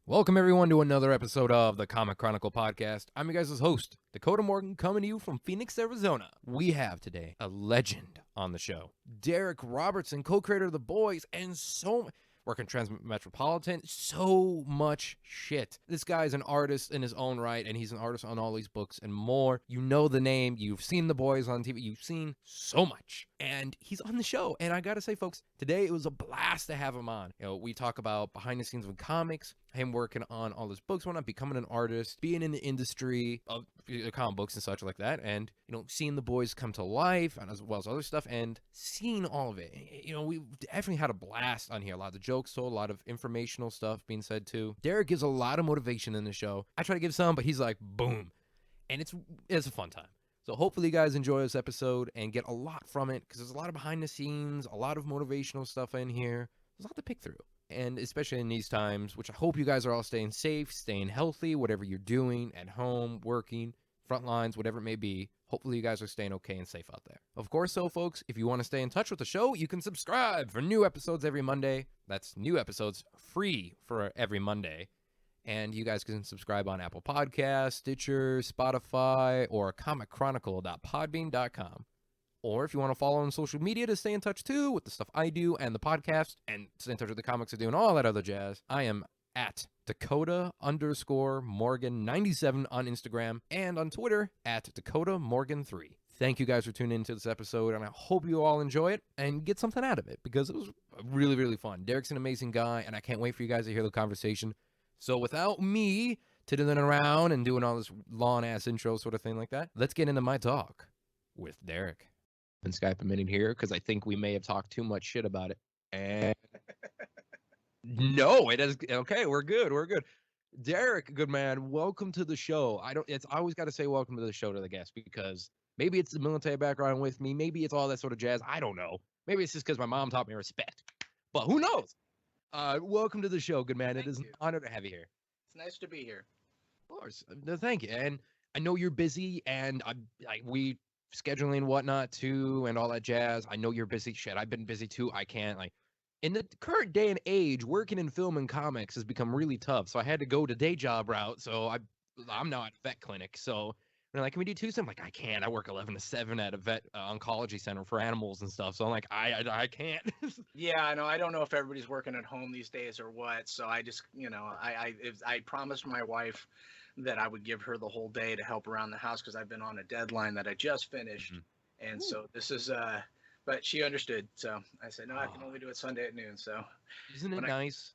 Welcome, everyone, to another episode of the Comic Chronicle Podcast. I'm your guys' host, Dakota Morgan, coming to you from Phoenix, Arizona. We have today a legend on the show. Darick Robertson, co-creator of The Boys, and working Transmetropolitan, so much shit. This guy's an artist in his own right, and he's an artist on all these books and more. You know the name, you've seen The Boys on TV, you've seen so much. And he's on the show, and I gotta say, folks, today it was a blast to have him on. You know, we talk about behind the scenes of comics, him working on all his books, whatnot, becoming an artist, being in the industry of comic books and such like that, and, you know, seeing The Boys come to life, and as well as other stuff, and seeing all of it. You know, we definitely had a blast on here. A lot of jokes told, a lot of informational stuff being said too. Darick gives a lot of motivation in the show. I try to give some, but he's like, boom. And it's a fun time. So hopefully you guys enjoy this episode and get a lot from it, because there's a lot of behind the scenes, a lot of motivational stuff in here. There's a lot to pick through. And especially in these times, which I hope you guys are all staying safe, staying healthy, whatever you're doing, at home, working, front lines, whatever it may be. Hopefully you guys are staying okay and safe out there. Of course, so folks, if you want to stay in touch with the show, you can subscribe for new episodes every Monday. That's new episodes free for every Monday. And you guys can subscribe on Apple Podcasts, Stitcher, Spotify, or comicchronicle.podbean.com. Or if you want to follow on social media to stay in touch too with the stuff I do and the podcast and stay in touch with the comics I do and all that other jazz, I am at Dakota_Morgan97 on Instagram and on Twitter at DakotaMorgan3. Thank you guys for tuning into this episode, and I hope you all enjoy it and get something out of it, because it was really, really fun. Darick's an amazing guy, and I can't wait for you guys to hear the conversation. So without me tiddling around and doing all this long-ass intro sort of thing like that, let's get into my talk with Darick. And Skype a minute here, because I think we may have talked too much shit about it. And no, it is okay. We're good. Darick, good man, welcome to the show. I always got to say welcome to the show to the guest, because maybe it's the military background with me, maybe it's all that sort of jazz. I don't know. Maybe it's just because my mom taught me respect, but who knows? Welcome to the show, good man. It is an honor to have you here. It's nice to be here. Of course. No, thank you. And I know you're busy, and we scheduling whatnot too, and all that jazz. I know you're busy. Shit, I've been busy too. I can't, in the current day and age, working in film and comics has become really tough. So I had to go the day job route. So I'm now at a vet clinic. So they're like, can we do Tuesday? I'm like, I can't. I work 11 to 7 at a vet oncology center for animals and stuff. So I'm like, I can't. Yeah, I know. I don't know if everybody's working at home these days or what. So I just, I promised my wife that I would give her the whole day to help around the house, because I've been on a deadline that I just finished. Mm-hmm. And so this is, but she understood. So I said, no, I can only do it Sunday at noon. So isn't it nice?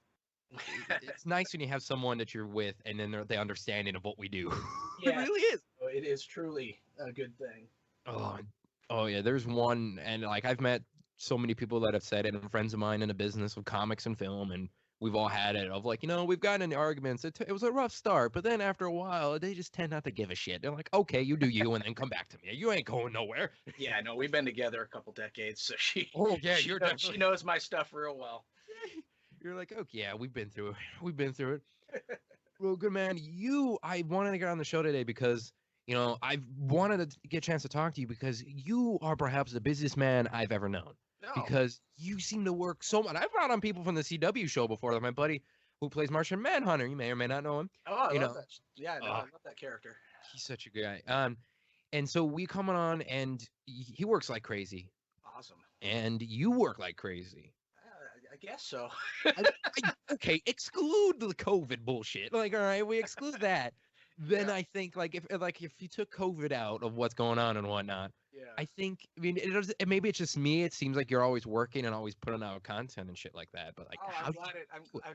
It's nice when you have someone that you're with, and then they're the understanding of what we do. Yeah, it really is. It is truly a good thing. Oh yeah. There's one, and I've met so many people that have said it, and friends of mine in the business of comics and film, and we've all had it of we've gotten into arguments. It was a rough start, but then after a while, they just tend not to give a shit. They're like, okay, you do you, and then come back to me. You ain't going nowhere. Yeah, no, we've been together a couple decades, so she she knows my stuff real well. You're like, okay, yeah, we've been through it. Well, good man, I wanted to get on the show today because, you know, I've wanted to get a chance to talk to you because you are perhaps the busiest man I've ever known. No. Because you seem to work so much. I've brought on people from the CW show before, like my buddy who plays Martian Manhunter. You may or may not know him. Oh, I love that. Yeah, no, I love that character. He's such a good guy. And so we come on, and he works like crazy. Awesome. And you work like crazy. I guess so. Okay, exclude the COVID bullshit. All right, we exclude that. Then yeah. I think if you took COVID out of what's going on and whatnot, yeah. I think maybe it's just me. It seems like you're always working and always putting out content and shit like that. But I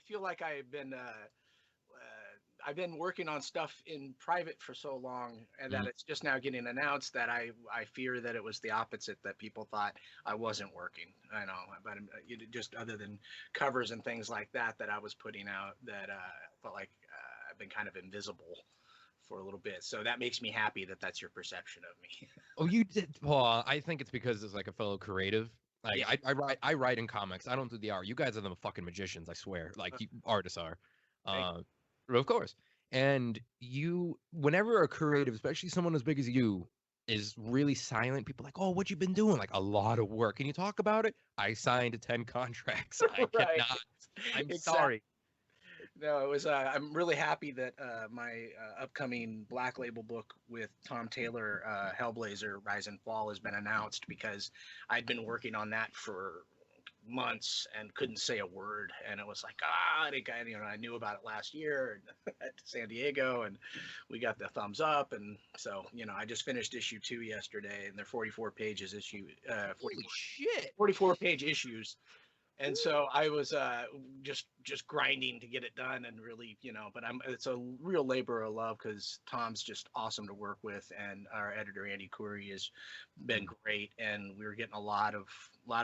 feel like I've been working on stuff in private for so long, and that it's just now getting announced that I fear that it was the opposite, that people thought I wasn't working. I know, but just other than covers and things like that I was putting out, that felt like I've been kind of invisible for a little bit. So that makes me happy that that's your perception of me. Oh, you did? Well, I think it's because it's like a fellow creative. Yeah. I write in comics. I don't do the art. You guys are the fucking magicians, I swear. You artists are. Of course. And whenever a creative, especially someone as big as you, is really silent, people are like, oh, what you been doing? A lot of work. Can you talk about it? I signed 10 contracts. I cannot. I'm sorry. No, it was. I'm really happy that my upcoming Black Label book with Tom Taylor, Hellblazer: Rise and Fall, has been announced because I'd been working on that for months and couldn't say a word, and it was like, I knew about it last year at San Diego, and we got the thumbs up, and so I just finished issue 2 yesterday, and they're 44 pages Holy shit! 44 page issues. And so I was just grinding to get it done, and really, but it's a real labor of love because Tom's just awesome to work with, and our editor Andy Curry has been great, and we were getting a lot of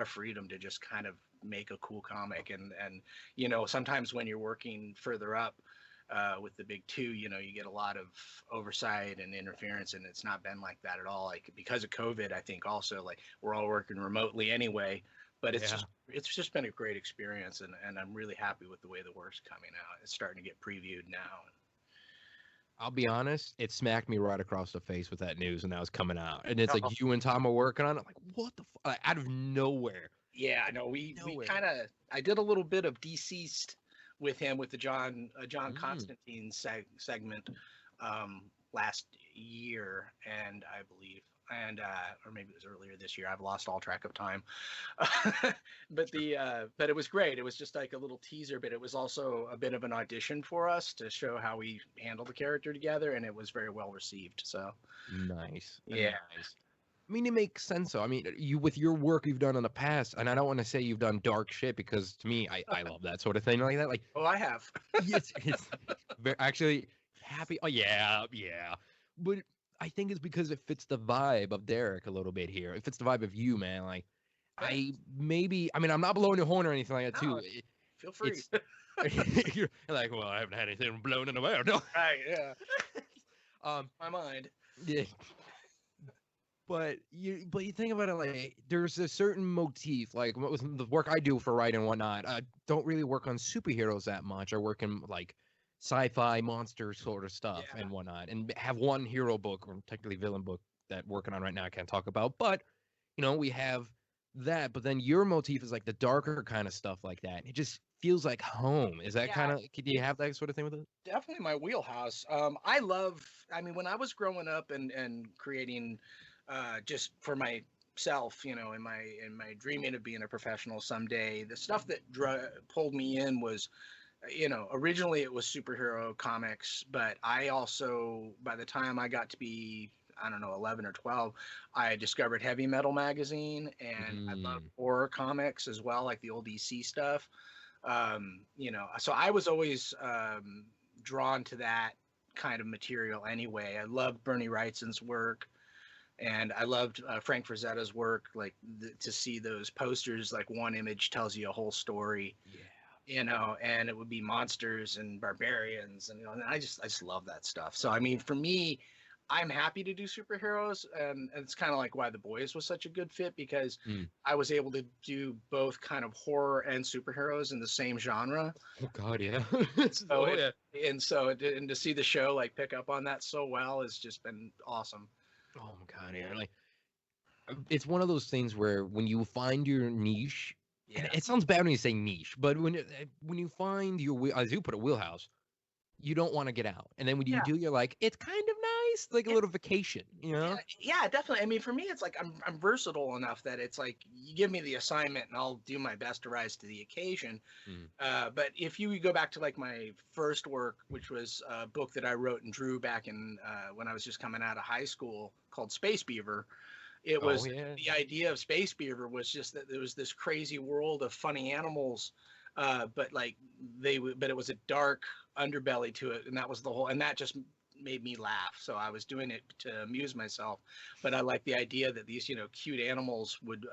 freedom to just kind of make a cool comic, and sometimes when you're working further up with the big two, you get a lot of oversight and interference, and it's not been like that at all. Like, because of COVID, I think also, like, we're all working remotely anyway. But it's just been a great experience, and I'm really happy with the way the work's coming out. It's starting to get previewed now. I'll be honest, it smacked me right across the face with that news when that was coming out. And it's like, you and Tom are working on it. I'm like, what the fuck? Out of nowhere. Yeah, I know. We kind of, I did a little bit of Deceased with him with the John Constantine segment last year, and I believe, or maybe it was earlier this year. I've lost all track of time. but it was great. It was just like a little teaser, but it was also a bit of an audition for us to show how we handle the character together, and it was very well received. So nice. Yeah. Nice. I mean, it makes sense. So, I mean, you with your work you've done in the past, and I don't want to say you've done dark shit because to me, I love that sort of thing like that. Like, oh, I have. it's very, actually happy. Oh yeah, but I think it's because it fits the vibe of Darick a little bit here. It fits the vibe of you, man. Like, I'm not blowing your horn or anything like that, too. Feel free. You're like, well, I haven't had anything blown in a while. No. Right, yeah. My mind. Yeah. But you think about it, like, there's a certain motif, like with the work I do for writing and whatnot. I don't really work on superheroes that much. I work in like sci-fi monster sort of stuff and whatnot, and have one hero book or technically villain book that working on right now I can't talk about. But we have that. But then your motif is like the darker kind of stuff like that. It just feels like home. Is that kind of? Do you have that sort of thing with it? Definitely my wheelhouse. I mean, when I was growing up and creating. Just for myself, in my dreaming of being a professional someday, the stuff that pulled me in was, originally it was superhero comics, but I also, by the time I got to be, I don't know, 11 or 12, I discovered Heavy Metal magazine, and I loved horror comics as well, like the old DC stuff. So I was always drawn to that kind of material anyway. I loved Bernie Wrightson's work. And I loved Frank Frazetta's work, like to see those posters, like one image tells you a whole story, and it would be monsters and barbarians, and and I just love that stuff. So I mean, for me, I'm happy to do superheroes, and it's kind of like why The Boys was such a good fit, because I was able to do both kind of horror and superheroes in the same genre. Oh God, yeah. And to see the show like pick up on that so well has just been awesome. Oh my God, yeah. Like, it's one of those things where when you find your niche, and it sounds bad when you say niche, but when you find your, as you put it, wheelhouse, you don't want to get out. And then when you do, you're like, it's kind of nice, like a little vacation, Yeah, definitely. I mean, for me, it's like I'm versatile enough that it's like you give me the assignment and I'll do my best to rise to the occasion. But if you go back to like my first work, which was a book that I wrote and drew back in when I was just coming out of high school, called Space Beaver. It was the idea of Space Beaver was just that there was this crazy world of funny animals, but it was a dark underbelly to it, and that was the whole, and that just made me laugh. So I was doing it to amuse myself, but I like the idea that these cute animals would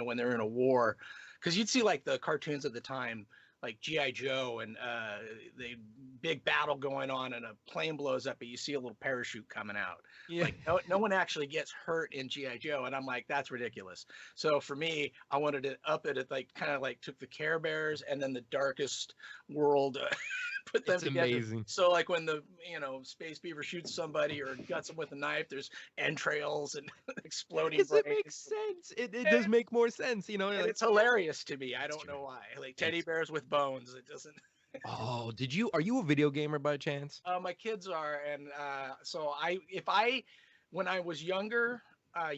when they're in a war, because you'd see like the cartoons at the time, like G.I. Joe, and the big battle going on and a plane blows up, but you see a little parachute coming out. Like no one actually gets hurt in G.I. Joe, and I'm like, that's ridiculous. So for me, I wanted to up it at like kind of like took the Care Bears and then the darkest world, put them together. Amazing. So like when the Space Beaver shoots somebody or guts them with a knife, there's entrails and exploding brains. It makes sense. It does make more sense, And like, it's hilarious to me. I don't know why. Like teddy bears with bones. It doesn't. Oh, are you a video gamer by chance? My kids are, and so when I was younger,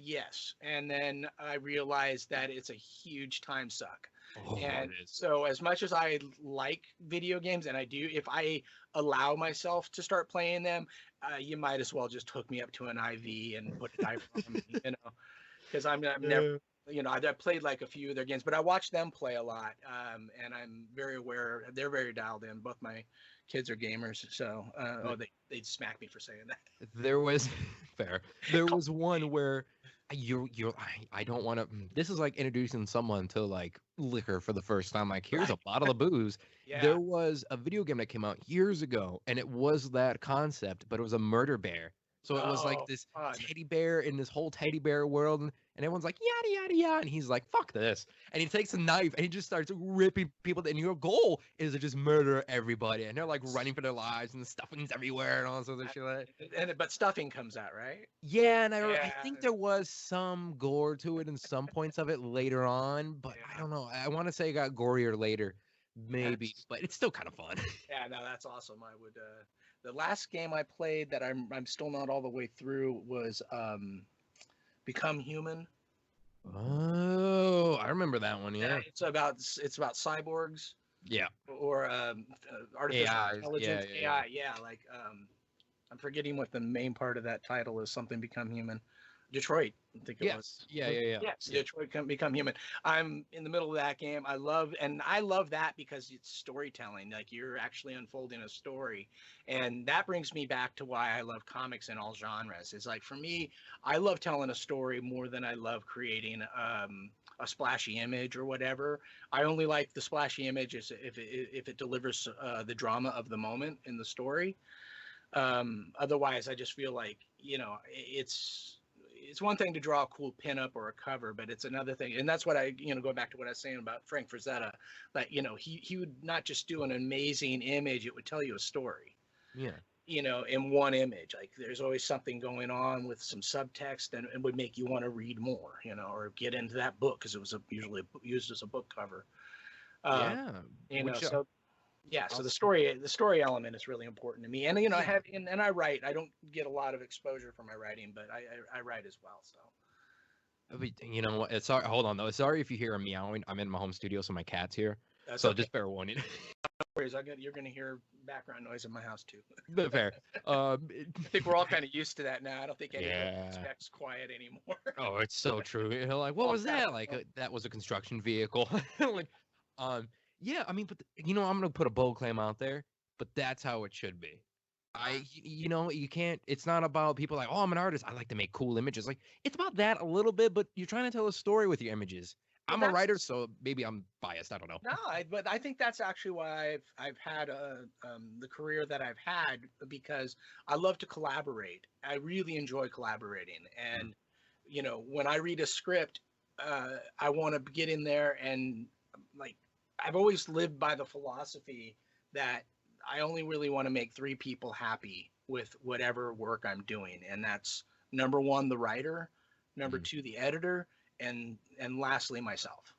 yes, and then I realized that it's a huge time suck. Oh, it And is. so, as much as I like video games, and I do, if I allow myself to start playing them, you might as well just hook me up to an IV and put a diaper on me, because I'm never, Yeah. I played like a few of their games, but I watch them play a lot, and I'm very aware they're very dialed in. Both my kids are gamers, so they'd smack me for saying that. There was fair. There was one where I don't want to. This is like introducing someone to like liquor for the first time. Like, here's a Right? bottle of booze. Yeah. There was a video game that came out years ago, and it was that concept, but it was a murder bear. So it was like Oh, this fun. teddy bear in this whole teddy bear world, and everyone's like yada yada yada, and he's like fuck this, and he takes a knife and he just starts ripping people. And your goal is to just murder everybody, and they're like running for their lives, and the stuffing's everywhere, and all this other shit. Like But stuffing comes out, right? yeah, and I Yeah. think there was some gore to it in some points of it later on, but I Yeah. don't know. I want to say it got gorier later, maybe, That's, but it's still kind of fun. yeah, no, that's awesome. I would the last game I played that I'm still not all the way through was Become Human. Oh, I remember that one. Yeah, Yeah, it's about cyborgs yeah, or artificial AI. Yeah, intelligence, yeah, yeah. AI. Yeah, like I'm forgetting what the main part of that title is. Something Become Human. Detroit, I think it was. Yes. Yeah, yeah, yeah. Yes, Yeah. Detroit Become Human. I'm in the middle of that game. I love that because it's storytelling. Like you're actually unfolding a story, and that brings me back to why I love comics in all genres. It's like for me, I love telling a story more than I love creating a splashy image or whatever. I only like the splashy images if it delivers the drama of the moment in the story. Otherwise, I just feel like it's one thing to draw a cool pinup or a cover, but it's another thing. And that's what going back to what I was saying about Frank Frazetta, that he would not just do an amazing image; it would tell you a story. Yeah. In one image. Like there's always something going on with some subtext, and would make you want to read more, or get into that book because it was usually used as a book cover. Uh, Yeah. Which so yeah, so I'll the story element is really important to me, and I yeah. have and I write. I don't get a lot of exposure for my writing, but I write as well. So You know what? It's sorry. Hold on though. Sorry if you hear a meowing. I'm in my home studio, so my cat's here. that's So okay. just fair warning. No worries. You're gonna hear background noise in my house too. But fair. I think we're all kind of used to that now. I don't think anybody Yeah. expects quiet anymore. Oh, it's so true. Like, what All was crap. that? Like, that was a construction vehicle. Like, yeah. I mean, but I'm gonna put a bold claim out there, but that's how it should be. You can't. It's not about people like, oh, I'm an artist. I like to make cool images. Like, it's about that a little bit, but you're trying to tell a story with your images. Well, I'm a writer, so maybe I'm biased. I don't know. no, but I think that's actually why I've had the career that I've had, because I love to collaborate. I really enjoy collaborating, and when I read a script, I want to get in there and like I've always lived by the philosophy that I only really want to make three people happy with whatever work I'm doing, and that's number one, the writer, number Mhm. two, the editor, and lastly, myself.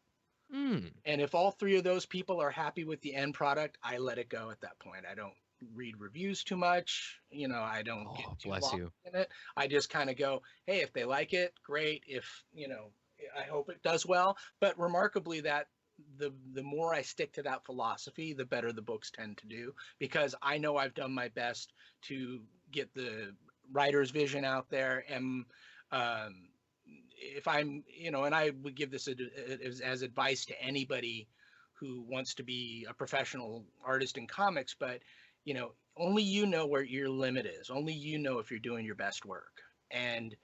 Mm. And if all three of those people are happy with the end product, I let it go at that point. I don't read reviews too much. I don't get Oh, too bless lost you. in it. I just kind of go, hey, if they like it, great. If, I hope it does well. But remarkably, that the more I stick to that philosophy, the better the books tend to do, because I know I've done my best to get the writer's vision out there. And if I'm, and I would give this as advice to anybody who wants to be a professional artist in comics, but only you know where your limit is. Only you know if you're doing your best work. And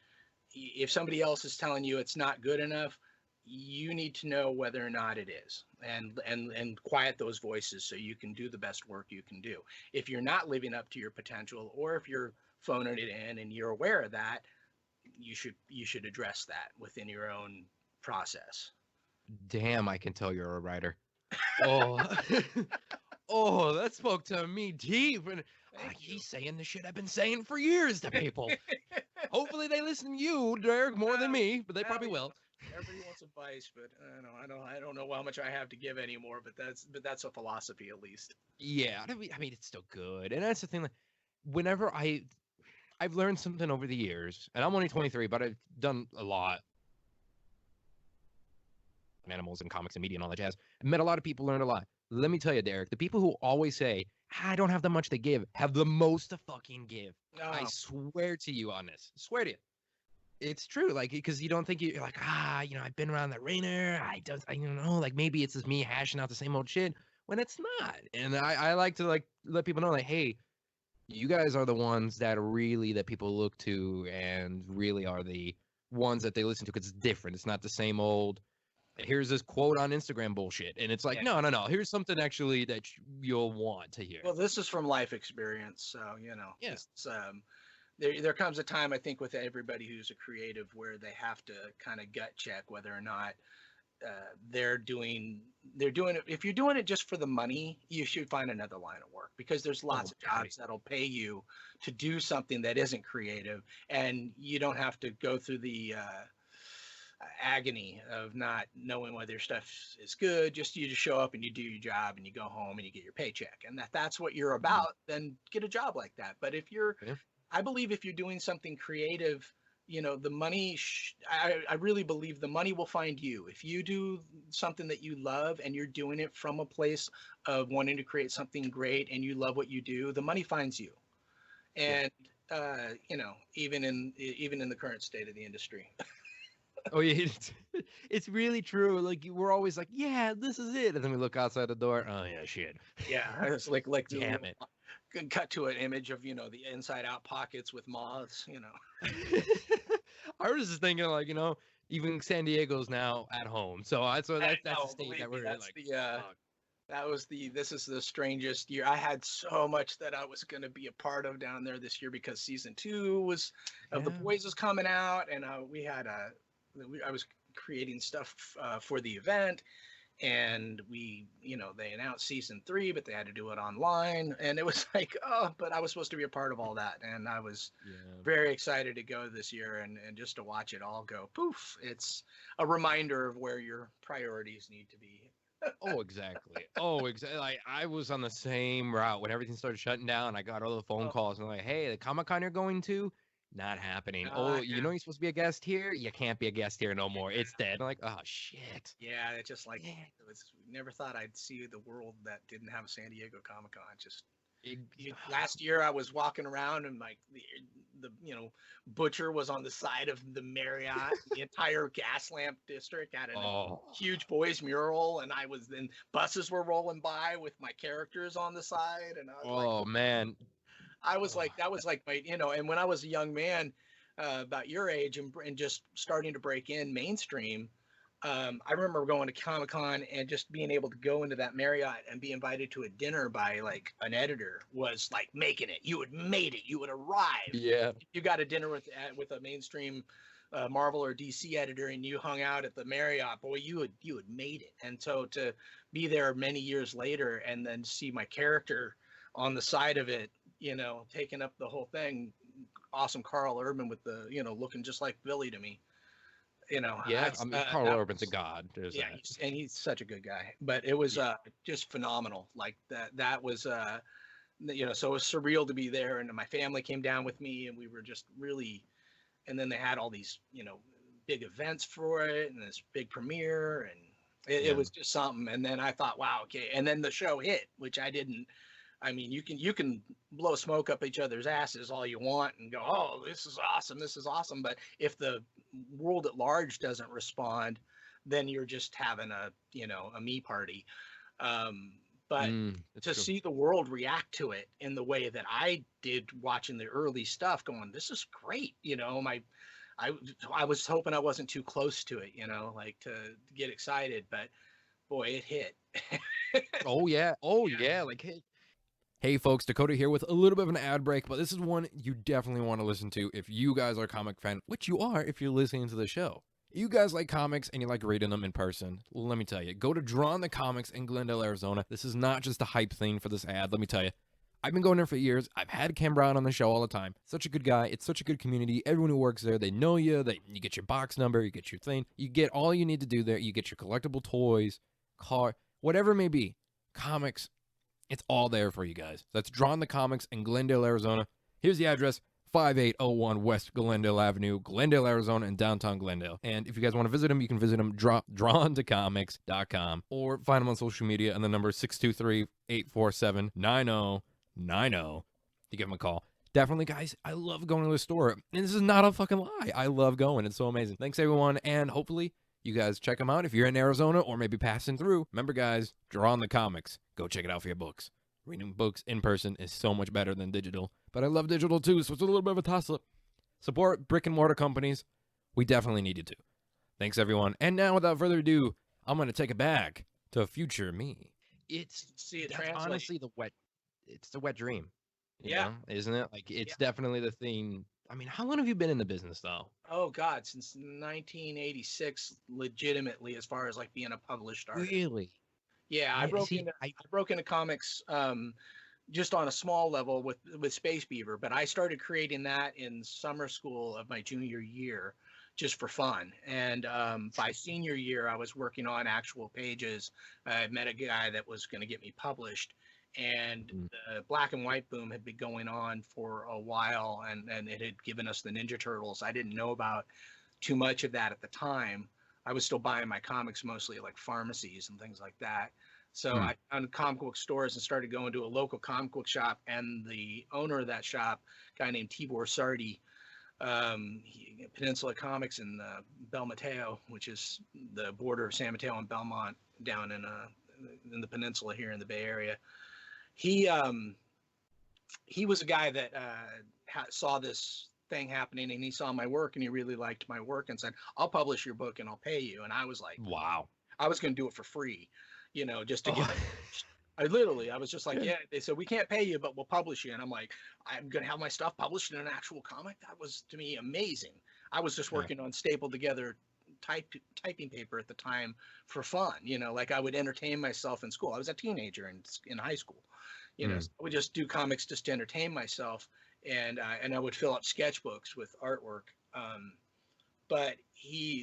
if somebody else is telling you it's not good enough, you need to know whether or not it is, and quiet those voices so you can do the best work you can do. If you're not living up to your potential, or if you're phoning it in and you're aware of that, you should address that within your own process. Damn, I can tell you're a writer. Oh, oh, that spoke to me deep. And Thank you. he's saying the shit I've been saying for years to people. Hopefully they listen to you, Derek, more than me, but they probably will. Everybody wants advice, but I don't know how much I have to give anymore. But that's a philosophy at least. Yeah, I mean, it's still good, and that's the thing. Like, whenever I've learned something over the years, and I'm only 23, but I've done a lot of animals and comics and media and all that jazz. I met a lot of people, learned a lot. Let me tell you, Darick, the people who always say, I don't have that much to give, have the most to fucking give. I Oh, swear to you on this. Swear to you. It's true, like, because you don't think you're like, I've been around the ringer. I don't know, like, maybe it's just me hashing out the same old shit when it's not. And I like to, like, let people know, like, hey, you guys are the ones that people look to and really are the ones that they listen to because it's different. It's not the same old, here's this quote on Instagram bullshit. And it's like, yeah. no. Here's something actually that you'll want to hear. Well, this is from life experience, so Yeah. there comes a time I think with everybody who's a creative where they have to kind of gut check whether or not they're doing it. If you're doing it just for the money, you should find another line of work because there's lots of jobs that'll pay you to do something that isn't creative, and you don't have to go through the agony of not knowing whether your stuff is good. Just you just show up and you do your job and you go home and you get your paycheck, and that's what you're about. Then get a job like that. But if you're, I believe if you're doing something creative, the money, I really believe the money will find you. If you do something that you love and you're doing it from a place of wanting to create something great and you love what you do, the money finds you. And, even in the current state of the industry. Oh yeah, it's really true. Like we're always like, yeah, this is it, and then we look outside the door. Oh yeah, shit. Yeah, it's like damn it. Cut to an image of the inside out pockets with moths. I was just thinking like even San Diego's now at home, so that's the state that we're that's like. This is the strangest year. I had so much that I was going to be a part of down there this year because season 2 of The Boys was coming out, and I was creating stuff for the event, and they announced season 3, but they had to do it online, and it was like, but I was supposed to be a part of all that, and I was very excited to go this year and just to watch it all go poof. It's a reminder of where your priorities need to be. Oh, exactly. Like I was on the same route when everything started shutting down. I got all the phone calls and like, hey, the Comic-Con you're going to, not happening. You're supposed to be a guest here. You can't be a guest here no more. It's dead. I'm like, oh shit. Yeah, it's just like never thought I'd see the world that didn't have a San Diego Comic-Con. Just last year I was walking around and like the Butcher was on the side of the Marriott. The entire gas lamp district had a huge boys mural, and buses were rolling by with my characters on the side, and I was man. I was like, that was like my, and when I was a young man, about your age and just starting to break in mainstream, I remember going to Comic-Con and just being able to go into that Marriott and be invited to a dinner by like an editor was like making it. You had made it. You had arrived. Yeah. You got a dinner with a mainstream Marvel or DC editor, and you hung out at the Marriott. Boy, you had made it. And so to be there many years later and then see my character on the side of it, taking up the whole thing. Awesome Carl Urban with the, looking just like Billy to me. Yeah, I mean, Carl Urban's a god. And he's such a good guy. But it was just phenomenal. Like that was so it was surreal to be there, and my family came down with me, and we were just really. And then they had all these big events for it, and this big premiere, and it was just something. And then I thought, wow, okay. And then the show hit, which I didn't. I mean, you can blow smoke up each other's asses all you want and go, oh, this is awesome. But if the world at large doesn't respond, then you're just having a me party. But to see the world react to it in the way that I did watching the early stuff going, this is great. I was hoping I wasn't too close to it, like to get excited, but boy, it hit. Oh yeah. Like, hey folks, Dakota here with a little bit of an ad break, but this is one you definitely want to listen to if you guys are a comic fan, which you are if you're listening to the show. You guys like comics and you like reading them in person. Let me tell you, go to Drawn the Comics in Glendale, Arizona. This is not just a hype thing for this ad. Let me tell you, I've been going there for years. I've had Cam Brown on the show all the time. Such a good guy. It's such a good community. Everyone who works there, they know you. You get your box number. You get your thing. You get all you need to do there. You get your collectible toys, car, whatever it may be. Comics, it's all there for you guys. That's Drawn the Comics in Glendale, Arizona. Here's the address. 5801 West Glendale Avenue, Glendale, Arizona, in downtown Glendale. And if you guys want to visit them, you can visit them, drawntocomics.com, or find them on social media, and the number is 623-847-9090. You give them a call. Definitely, guys, I love going to the store. And this is not a fucking lie. I love going. It's so amazing. Thanks, everyone, and hopefully you guys check them out. If you're in Arizona or maybe passing through, remember, guys, Drawn the Comics. Go check it out for your books. Reading books in person is so much better than digital. But I love digital too, so it's a little bit of a toss-up. Support brick and mortar companies. We definitely need you to. Thanks, everyone. And now, without further ado, I'm going to take it back to future me. Honestly it's the wet dream. You know, isn't it? Like, it's definitely the thing. I mean, how long have you been in the business, though? Oh, God, since 1986, legitimately, as far as, like, being a published artist. Really? Yeah, I broke into comics just on a small level with Space Beaver, but I started creating that in summer school of my junior year just for fun. And by senior year, I was working on actual pages. I met a guy that was going to get me published, and the black and white boom had been going on for a while, and it had given us the Ninja Turtles. I didn't know about too much of that at the time. I was still buying my comics mostly at like pharmacies and things like that. So I found comic book stores and started going to a local comic book shop. And the owner of that shop, a guy named Tibor Sardi, Peninsula Comics in Bel Mateo, which is the border of San Mateo and Belmont, down in the peninsula here in the Bay Area. He was a guy that saw this thing happening, and he saw my work, and he really liked my work, and said, "I'll publish your book and I'll pay you." And I was like, wow. I was going to do it for free, you know, just to get it. I was just like, yeah. They said, "We can't pay you, but we'll publish you." And I'm like, I'm going to have my stuff published in an actual comic? That was, to me, amazing. I was just working on stapled together typing paper at the time for fun, you know, like I would entertain myself in school. I was a teenager in high school, you know, so I would just do comics just to entertain myself. And I would fill up sketchbooks with artwork. But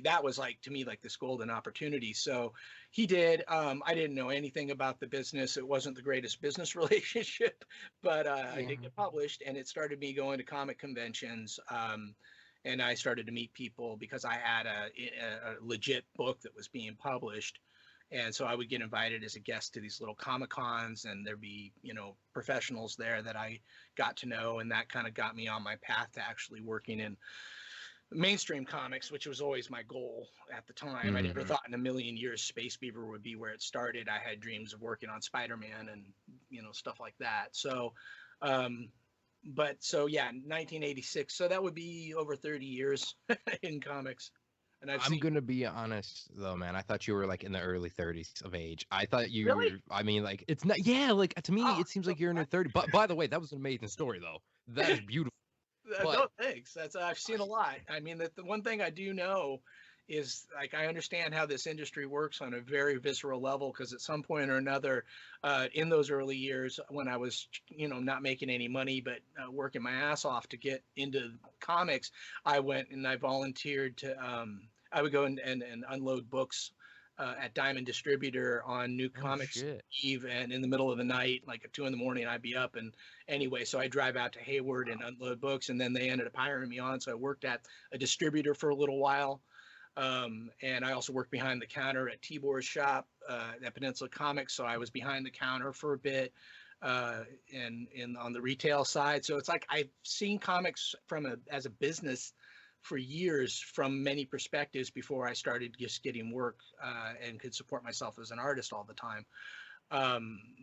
that was like, to me, like this golden opportunity. So he did. I didn't know anything about the business. It wasn't the greatest business relationship, but I did get published, and it started me going to comic conventions. And I started to meet people because I had a legit book that was being published. And so I would get invited as a guest to these little Comic Cons, and there'd be, you know, professionals there that I got to know. And that kind of got me on my path to actually working in mainstream comics, which was always my goal at the time. I never thought in a million years Space Beaver would be where it started. I had dreams of working on Spider-Man and, you know, stuff like that. So, so yeah, 1986. So that would be over 30 years in comics. And I'm going to be honest, though, man. I thought you were like in the early 30s of age. I thought you Really? were, I mean, like, it's not, yeah, like to me, it seems like you're in your 30s. But by the way, that was an amazing story, though. That is beautiful. No, thanks. I've seen a lot. I mean, the one thing I do know is, like, I understand how this industry works on a very visceral level, because at some point or another, in those early years when I was, you know, not making any money, but working my ass off to get into comics, I went and I volunteered to, I would go and unload books at Diamond Distributor on New Comics Eve, and in the middle of the night, like at 2 a.m, I'd be up. And anyway, so I drive out to Hayward and unload books, and then they ended up hiring me on. So I worked at a distributor for a little while. And I also worked behind the counter at Tibor's shop at Peninsula Comics. So I was behind the counter for a bit and on the retail side. So it's like I've seen comics as a business for years from many perspectives before I started just getting work and could support myself as an artist all the time.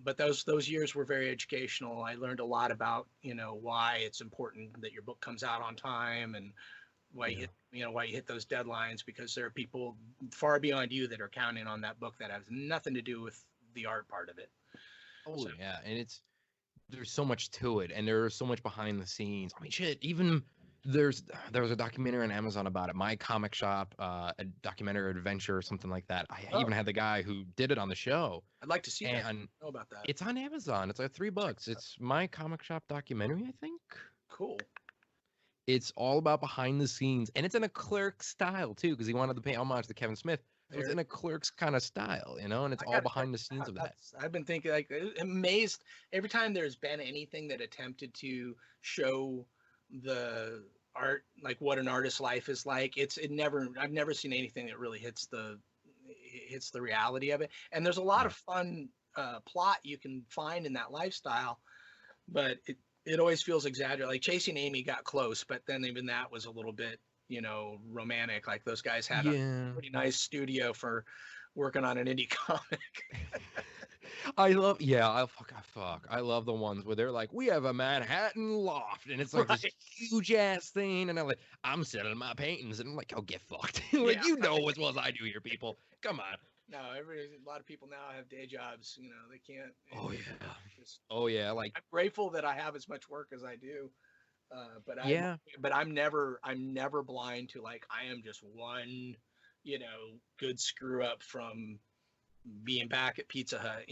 But those years were very educational. I learned a lot about, you know, why it's important that your book comes out on time, and why you hit those deadlines, because there are people far beyond you that are counting on that book that has nothing to do with the art part of it. Yeah, and there's so much to it, and there's so much behind the scenes. I mean, shit, even there was a documentary on Amazon about it. My Comic Shop, a documentary adventure or something like that. I even had the guy who did it on the show. I'd like to see that. I And know about that. it's on Amazon. It's like $3. It's My Comic Shop documentary, I think. Cool. It's all about behind the scenes, and it's in a Clerks style too, because he wanted to pay homage to Kevin Smith. So it's in a Clerks kind of style, you know, and it's all behind the scenes of that. I've been thinking, like, amazed every time there's been anything that attempted to show the art, like what an artist's life is like. I've never seen anything that really hits the reality of it. And there's a lot of fun plot you can find in that lifestyle, but it always feels exaggerated. Like Chasing Amy got close, but then even that was a little bit, romantic. Like those guys had a pretty nice studio for working on an indie comic. I love the ones where they're like, we have a Manhattan loft, and it's like this huge ass thing, and I'm selling my paintings, and I'm like, oh, get fucked. You know as well as I do here, people. Come on. No, a lot of people now have day jobs. They can't. Oh yeah. Like, I'm grateful that I have as much work as I do. But I'm never blind to, like, I am just one, good screw up from being back at Pizza Hut.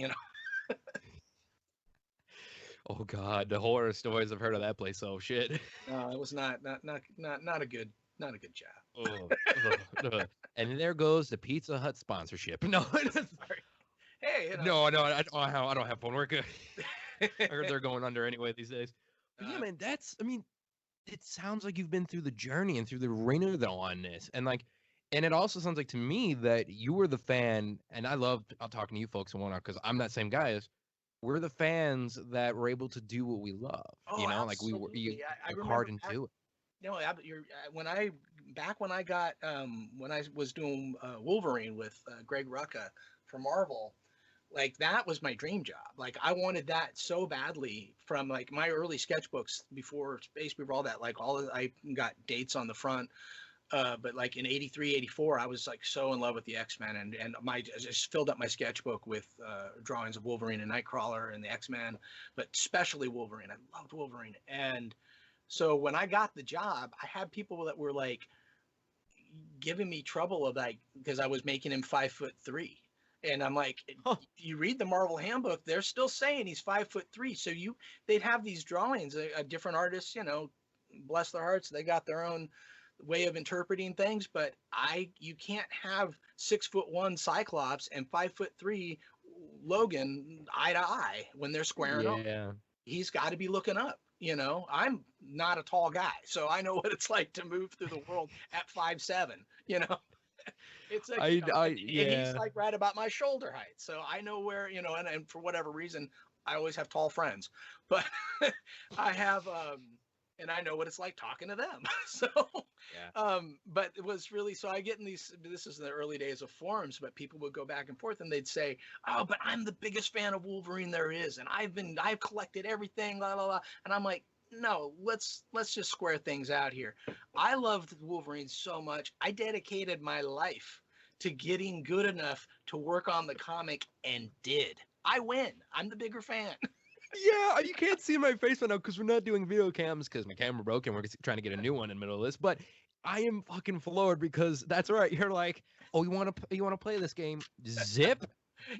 Oh God, the horror stories I've heard of that place. Oh shit. No, it was not a good job. And there goes the Pizza Hut sponsorship. No, sorry. Hey, no, I don't have phone work. I heard they're going under anyway these days. But yeah, man, it sounds like you've been through the journey and through the ringer though on this, and it also sounds like to me that you were the fan, and I love talking to you folks and whatnot because I'm that same guy as. We're the fans that were able to do what we love. Like we were hard into it. When I was doing Wolverine with Greg Rucka for Marvel, like that was my dream job. Like I wanted that so badly from like my early sketchbooks before Space Beaver, all that. Like I got dates on the front. But like in 83, 84, I was like so in love with the X-Men, and I just filled up my sketchbook with drawings of Wolverine and Nightcrawler and the X-Men, but especially Wolverine. I loved Wolverine. And so when I got the job, I had people that were like giving me trouble of like, because I was making him 5'3". And I'm like, you read the Marvel handbook, they're still saying he's 5'3". So they'd have these drawings, different artists, bless their hearts, they got their own way of interpreting things, but you can't have 6'1" Cyclops and 5'3" Logan eye to eye when they're squaring up. He's got to be looking up. I'm not a tall guy, so I know what it's like to move through the world at 5'7". It's like he's like right about my shoulder height, so I know where and for whatever reason I always have tall friends, but I have and I know what it's like talking to them. So, but it was really, so I get in this is in the early days of forums, but people would go back and forth and they'd say, oh, but I'm the biggest fan of Wolverine there is. And I've collected everything, blah, blah, blah. And I'm like, no, let's just square things out here. I loved Wolverine so much. I dedicated my life to getting good enough to work on the comic and did. I win. I'm the bigger fan. Yeah, you can't see my face right now because we're not doing video cams because my camera broke and we're trying to get a new one in the middle of this. But I am fucking floored because that's right. You're like, oh, you want to play this game? Zip,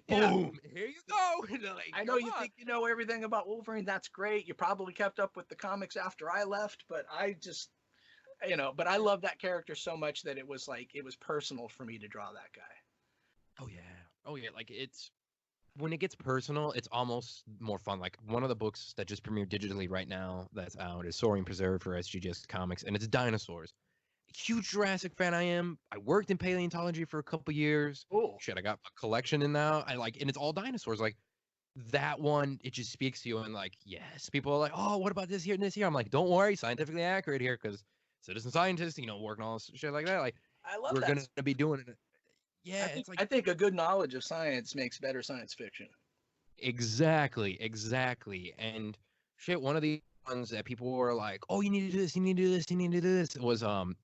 boom, here you go. Like, I know you think you know everything about Wolverine. That's great. You probably kept up with the comics after I left, but I just, but I love that character so much that it was personal for me to draw that guy. Oh yeah. Like when it gets personal, it's almost more fun. Like one of the books that just premiered digitally right now that's out is Soaring Preserve for SGS Comics, and it's dinosaurs. Huge Jurassic fan I am. I worked in paleontology for a couple years. Oh shit, I got a collection in now. And it's all dinosaurs. Like that one, it just speaks to you. And like, yes, people are like, oh, what about this here and this here? I'm like, don't worry, scientifically accurate here because citizen scientists, working all this shit like that. Like I love we're gonna be doing it. Yeah, I think a good knowledge of science makes better science fiction. Exactly. And shit, one of the ones that people were like, oh, you need to do this, you need to do this, you need to do this, was Kaiju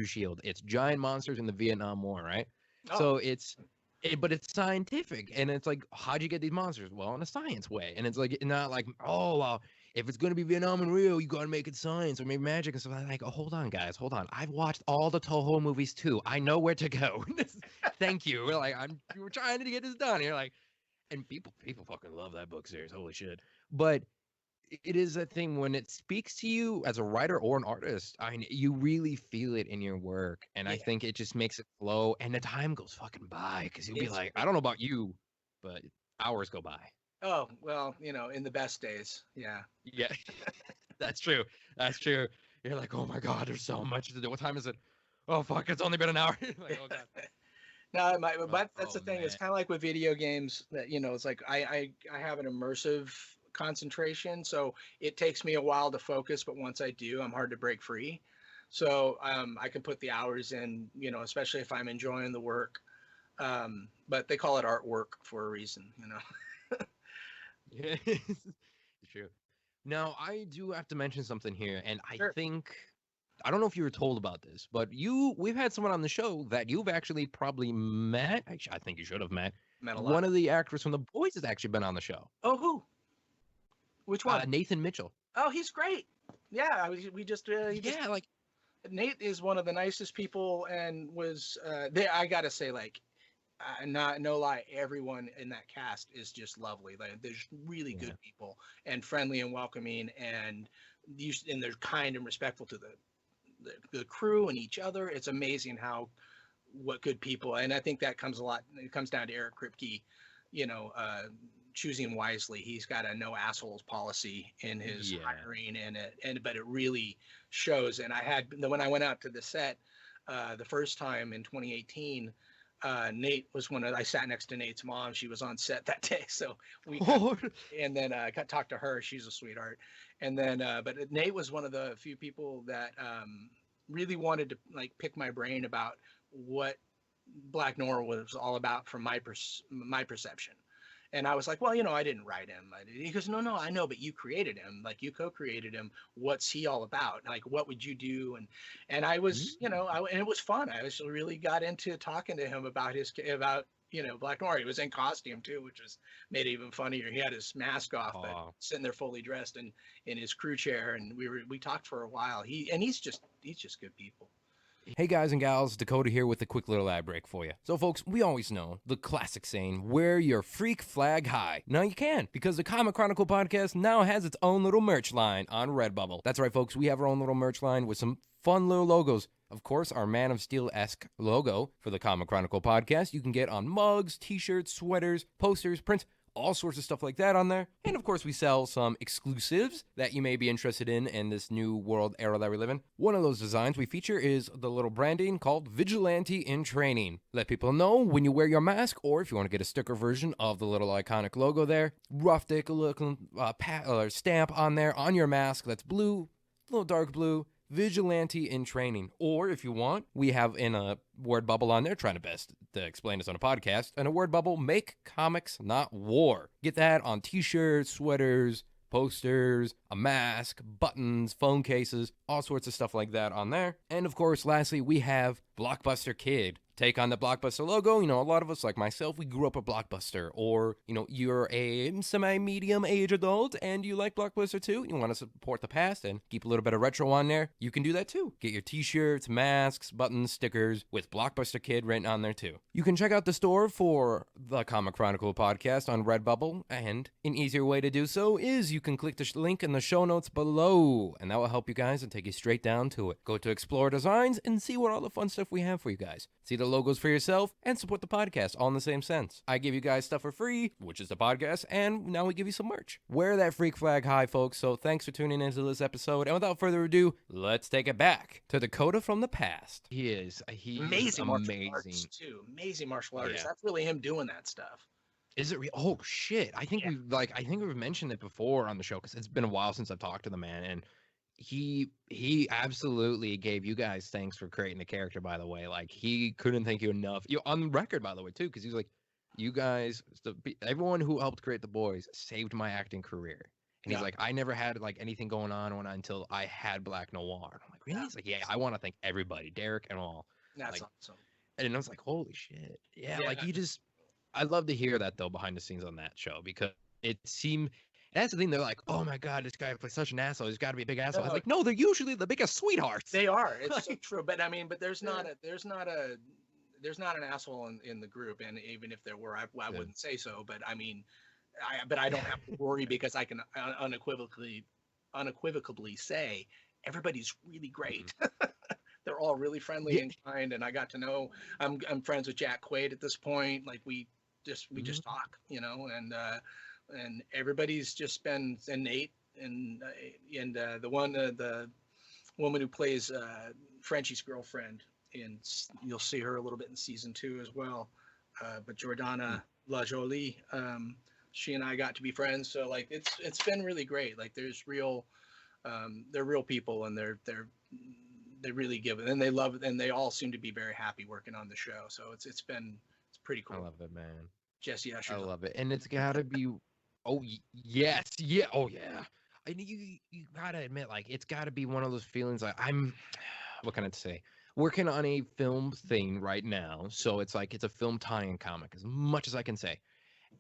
Shield. It's giant monsters in the Vietnam War, right? Oh. So it's But it's scientific, and it's like, how'd you get these monsters? Well, in a science way, and it's like not like, oh, well, if it's gonna be Vietnam and real, you gotta make it science or maybe magic and stuff. Like, oh, hold on, guys, hold on. I've watched all the Toho movies too. I know where to go. Thank you. We're like, we're trying to get this done. You're like, and people fucking love that book series. Holy shit! But it is a thing when it speaks to you as a writer or an artist. I mean, you really feel it in your work, and I Yeah, think it just makes it flow, and the time goes fucking by because you'll be it's like, I don't know about you, but hours go by. oh well, in the best days, yeah. Yeah, that's true. That's true. You're like, oh my god, there's so much to do. What time is it? Oh fuck, it's only been an hour. Like, oh god. No, Oh, but that's oh the thing. man. It's kind of like with video games that it's like I have an immersive concentration, so it takes me a while to focus, but once I do, I'm hard to break free. So I can put the hours in, especially if I'm enjoying the work. But they call it artwork for a reason. Yeah, it's true. Now, I do have to mention something here, and I Sure. think I don't know if you were told about this, but we've had someone on the show that you've actually probably met. Actually, I think you should have met. Met a lot. One of the actors from The Boys has actually been on the show. Oh, who? Which one? Nathan Mitchell. Oh, he's great. Yeah, we just he just Yeah, like Nate is one of the nicest people, and was there. I gotta say, like, not no lie, everyone in that cast is just lovely. Like, there's really yeah. good people and friendly and welcoming, and they're kind and respectful to the crew and each other. It's amazing what good people, and I think that comes a lot. It comes down to Eric Kripke, you know, choosing wisely. He's got a no assholes policy in his Yeah. hiring, but it really shows. And when I went out to the set the first time in 2018. Nate was I sat next to Nate's mom. She was on set that day, so and then I got talked to her. She's a sweetheart. And then, but Nate was one of the few people that really wanted to like pick my brain about what Black Noir was all about from my perception. And I was like, well, I didn't write him. He goes, no, I know, but you created him. Like, you co-created him. What's he all about? Like, what would you do? And I was, and it was fun. I was really got into talking to him about Black Noir. He was in costume too, which made it even funnier. He had his mask off, but sitting there fully dressed in his crew chair, and we talked for a while. He's just good people. Hey guys and gals, Dakota here with a quick little ad break for you. So folks, we always know the classic saying, wear your freak flag high. Now you can, because the Comic Chronicle podcast now has its own little merch line on Redbubble. That's right folks, we have our own little merch line with some fun little logos. Of course, our Man of Steel-esque logo for the Comic Chronicle podcast you can get on mugs, t-shirts, sweaters, posters, prints, all sorts of stuff like that on there. And of course, we sell some exclusives that you may be interested in this new world era that we live in. One of those designs we feature is the little branding called Vigilante in Training. Let people know when you wear your mask, or if you want to get a sticker version of the little iconic logo there, rough dick looking stamp on there on your mask that's blue, a little dark blue, Vigilante in Training. Or if you want, we have in a word bubble on there, trying to best to explain this on a podcast, and a word bubble, make comics not war. Get that on t-shirts, sweaters, posters, a mask, buttons, phone cases, all sorts of stuff like that on there. And of course, lastly, we have Blockbuster Kid. Take on the Blockbuster logo. A lot of us, like myself, we grew up a Blockbuster. Or, you're a semi-medium age adult and you like Blockbuster too. You want to support the past and keep a little bit of retro on there. You can do that too. Get your t-shirts, masks, buttons, stickers with Blockbuster Kid written on there too. You can check out the store for the Comic Chronicle podcast on Redbubble. And an easier way to do so is you can click the link in the show notes below. And that will help you guys and take you straight down to it. Go to Explore Designs and see what all the fun stuff we have for you guys. See the logos for yourself and support the podcast all in the same sense. I give you guys stuff for free, which is the podcast, and now we give you some merch. Wear that freak flag high, folks. So thanks for tuning into this episode. And without further ado, let's take it back to Dakota from the past. He's Amazing martial arts too. Amazing martial artist. Yeah. That's really him doing that stuff. Is it? Oh shit! I think we've mentioned it before on the show because it's been a while since I've talked to the man, and he absolutely gave you guys thanks for creating the character, by the way. Like, he couldn't thank you enough. On the record, by the way, too, because he's like, you guys, everyone who helped create the boys saved my acting career. And he's like, I never had like anything going on until I had Black Noir. And I'm like, really? He's like, yeah, I want to thank everybody, Darick and all. That's awesome. And I was like, holy shit. Yeah, like he just I love to hear that though behind the scenes on that show because it seemed. That's the thing. They're like, oh my god, this guy plays such an asshole. He's got to be a big asshole. I was like, no, they're usually the biggest sweethearts. They are. It's so true. But I mean, but there's not an asshole in the group, and even if there were, I wouldn't say so. But I mean, I don't have to worry because I can unequivocally say everybody's really great. They're all really friendly and kind, and I got to know. I'm friends with Jack Quaid at this point. Like we just talk, you know, and everybody's just been Nate and the woman who plays Frenchie's girlfriend, and you'll see her a little bit in season 2 as well. But Jordana La Jolie, she and I got to be friends, so like it's been really great. Like there's they're real people, and they really give it, and they love it, and they all seem to be very happy working on the show. So it's pretty cool. I love it, man. Jesse Usher. I love it, and it's gotta be. Oh yes, yeah. Oh yeah. I you gotta admit, like it's gotta be one of those feelings. Like I'm, what can I say? Working on a film thing right now, so it's like it's a film tie-in comic, as much as I can say.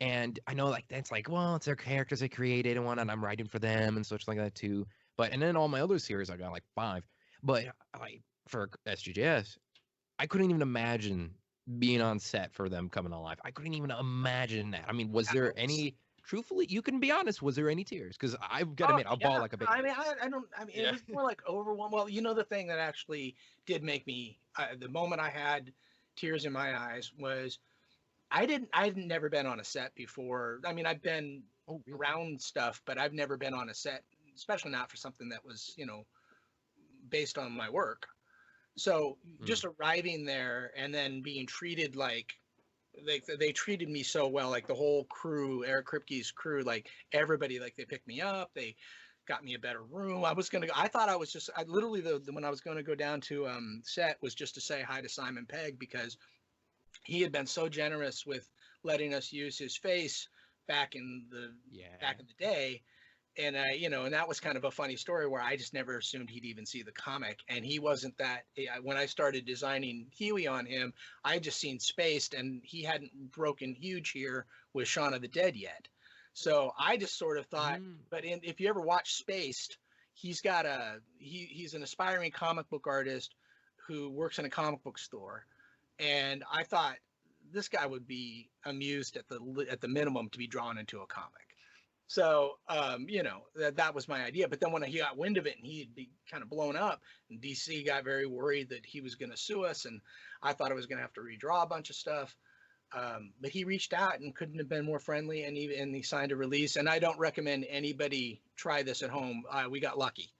And I know like that's like, well, it's their characters they created and whatnot, and I'm writing for them and such like that too. But and then all my other series, I got like 5. But like for SGJS, I couldn't even imagine being on set for them coming alive. I couldn't even imagine that. I mean, was there any? Truthfully, you can be honest. Was there any tears? Because I've got to admit, I'll bawl like a baby. I mean, I don't. I mean, it was more like overwhelmed. Well, you know, the thing that actually did make me the moment I had tears in my eyes was I'd never been on a set before. I mean, I've been around stuff, but I've never been on a set, especially not for something that was, you know, based on my work. So just arriving there and then being treated like they treated me so well, like the whole crew, Eric Kripke's crew, like everybody, like they picked me up, they got me a better room. I thought I was just, I literally when I was going to go down to set was just to say hi to Simon Pegg, because he had been so generous with letting us use his face back in the day. And you know, and that was kind of a funny story where I just never assumed he'd even see the comic. And he wasn't that. When I started designing Huey on him, I had just seen Spaced, and he hadn't broken huge here with Shaun of the Dead yet. So I just sort of thought. But if you ever watch Spaced, he's an aspiring comic book artist who works in a comic book store, and I thought this guy would be amused at the minimum to be drawn into a comic. So, you know, that was my idea. But then when he got wind of it and he'd be kind of blown up, and DC got very worried that he was going to sue us, and I thought I was going to have to redraw a bunch of stuff. But he reached out and couldn't have been more friendly, and he signed a release. And I don't recommend anybody try this at home. We got lucky.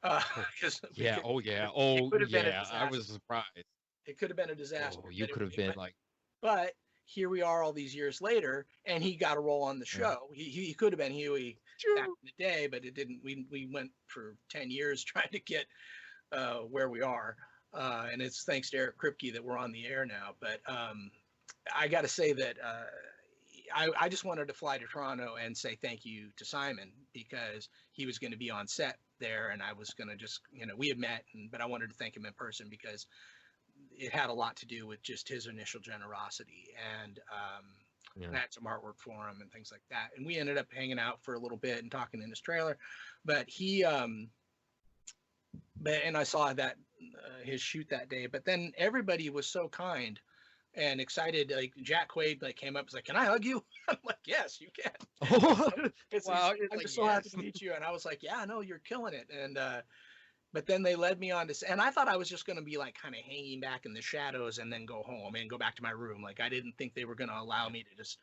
I was surprised. It could have been a disaster. Oh, you could have been like. But here we are all these years later, and he got a role on the show. He could have been Huey back in the day, but it didn't. We went for 10 years trying to get where we are, and it's thanks to Eric Kripke that we're on the air now. But I got to say that I just wanted to fly to Toronto and say thank you to Simon, because he was going to be on set there, and I was going to just, you know, we had met, but I wanted to thank him in person because it had a lot to do with just his initial generosity, and I had some artwork for him and things like that. And we ended up hanging out for a little bit and talking in his trailer, but and I saw that his shoot that day, but then everybody was so kind and excited. Like Jack Quaid came up, was like, "Can I hug you?" I'm like, "Yes, you can." Wow, I'm just so happy to meet you. And I was like, "Yeah, no, you're killing it." And but then they led me on to, and I thought I was just going to be like kind of hanging back in the shadows and then go home and go back to my room. Like I didn't think they were going to allow me to just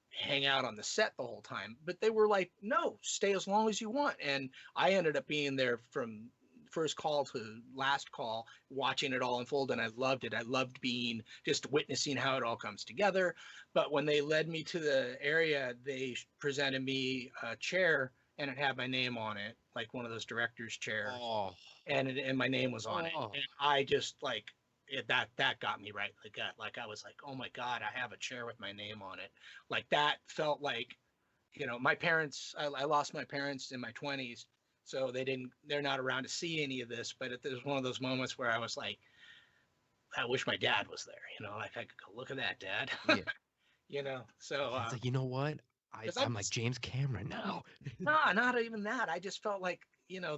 hang out on the set the whole time. But they were like, "No, stay as long as you want." And I ended up being there from first call to last call, watching it all unfold, and I loved it. I loved just witnessing how it all comes together. But when they led me to the area, they presented me a chair, and it had my name on it, like one of those director's chairs. And my name was on it. And I just that got me right. Like I was like, oh my God, I have a chair with my name on it. Like that felt like, you know, my parents, I lost my parents in my 20s. So they're not around to see any of this, but it was one of those moments where I was like, I wish my dad was there, you know, like I could go, look at that, Dad. Yeah. So It's like, you know what? because I'm like James Cameron now. not even that. I just felt like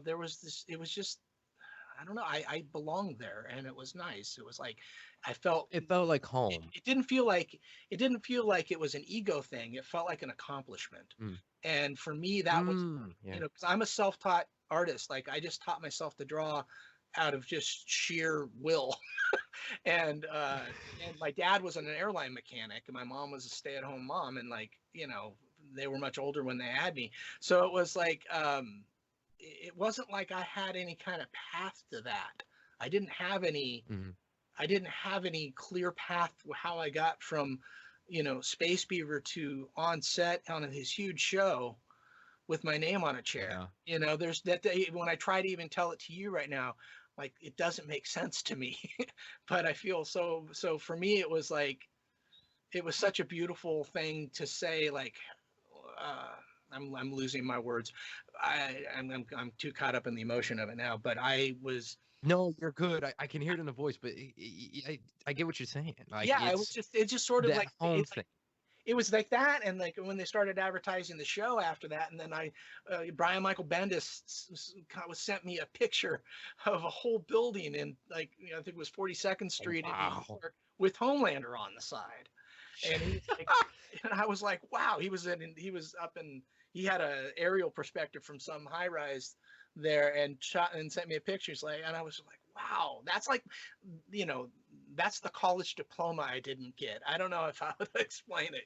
there was this. It was just I don't know. I belonged there, and it was nice. It was like I felt It felt like home. it didn't feel like it was an ego thing. It felt like an accomplishment. Mm. And for me, that was Yeah. because I'm a self-taught artist. Like I just taught myself to draw out of just sheer will. And my dad was an airline mechanic, and my mom was a stay-at-home mom, and they were much older when they had me. So it was like it wasn't like I had any kind of path to that. I didn't have any Mhm. I didn't have any clear path how I got from, Space Beaver to on set on his huge show with my name on a chair. Yeah. There's that when I try to even tell it to you right now, like it doesn't make sense to me. But I feel so for me it was like it was such a beautiful thing to say like I'm losing my words. I'm too caught up in the emotion of it now, but I was No, you're good. I can hear it in the voice, but I get what you're saying. Like yeah, it's just sort of that like home thing. it was like that, and like when they started advertising the show after that, and then Brian Michael Bendis was sent me a picture of a whole building in like I think it was 42nd Street in New Wow. York with Homelander on the side, and he was like, and I was like, wow, he had a aerial perspective from some high rise there and shot and sent me a picture. He's like, and I was like, wow, that's like, you know, that's the college diploma I didn't get. I don't know if I would explain it,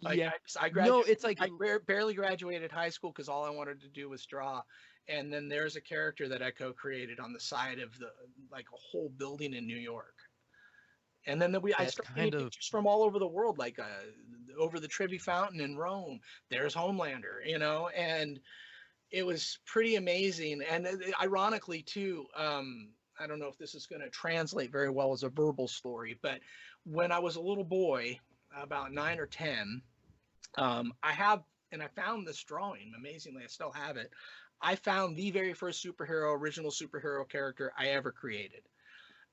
like Yeah. I No, graduated, it's like I barely graduated high school because all I wanted to do was draw. And then there's a character that I co-created on the side of like a whole building in New York. And then I that's started getting kind of pictures from all over the world, like over the Trevi Fountain in Rome. There's Homelander, and it was pretty amazing. And ironically, too, I don't know if this is going to translate very well as a verbal story, but when I was a little boy, about 9 or 10, I found this drawing. Amazingly, I still have it. I found the very first original superhero character I ever created,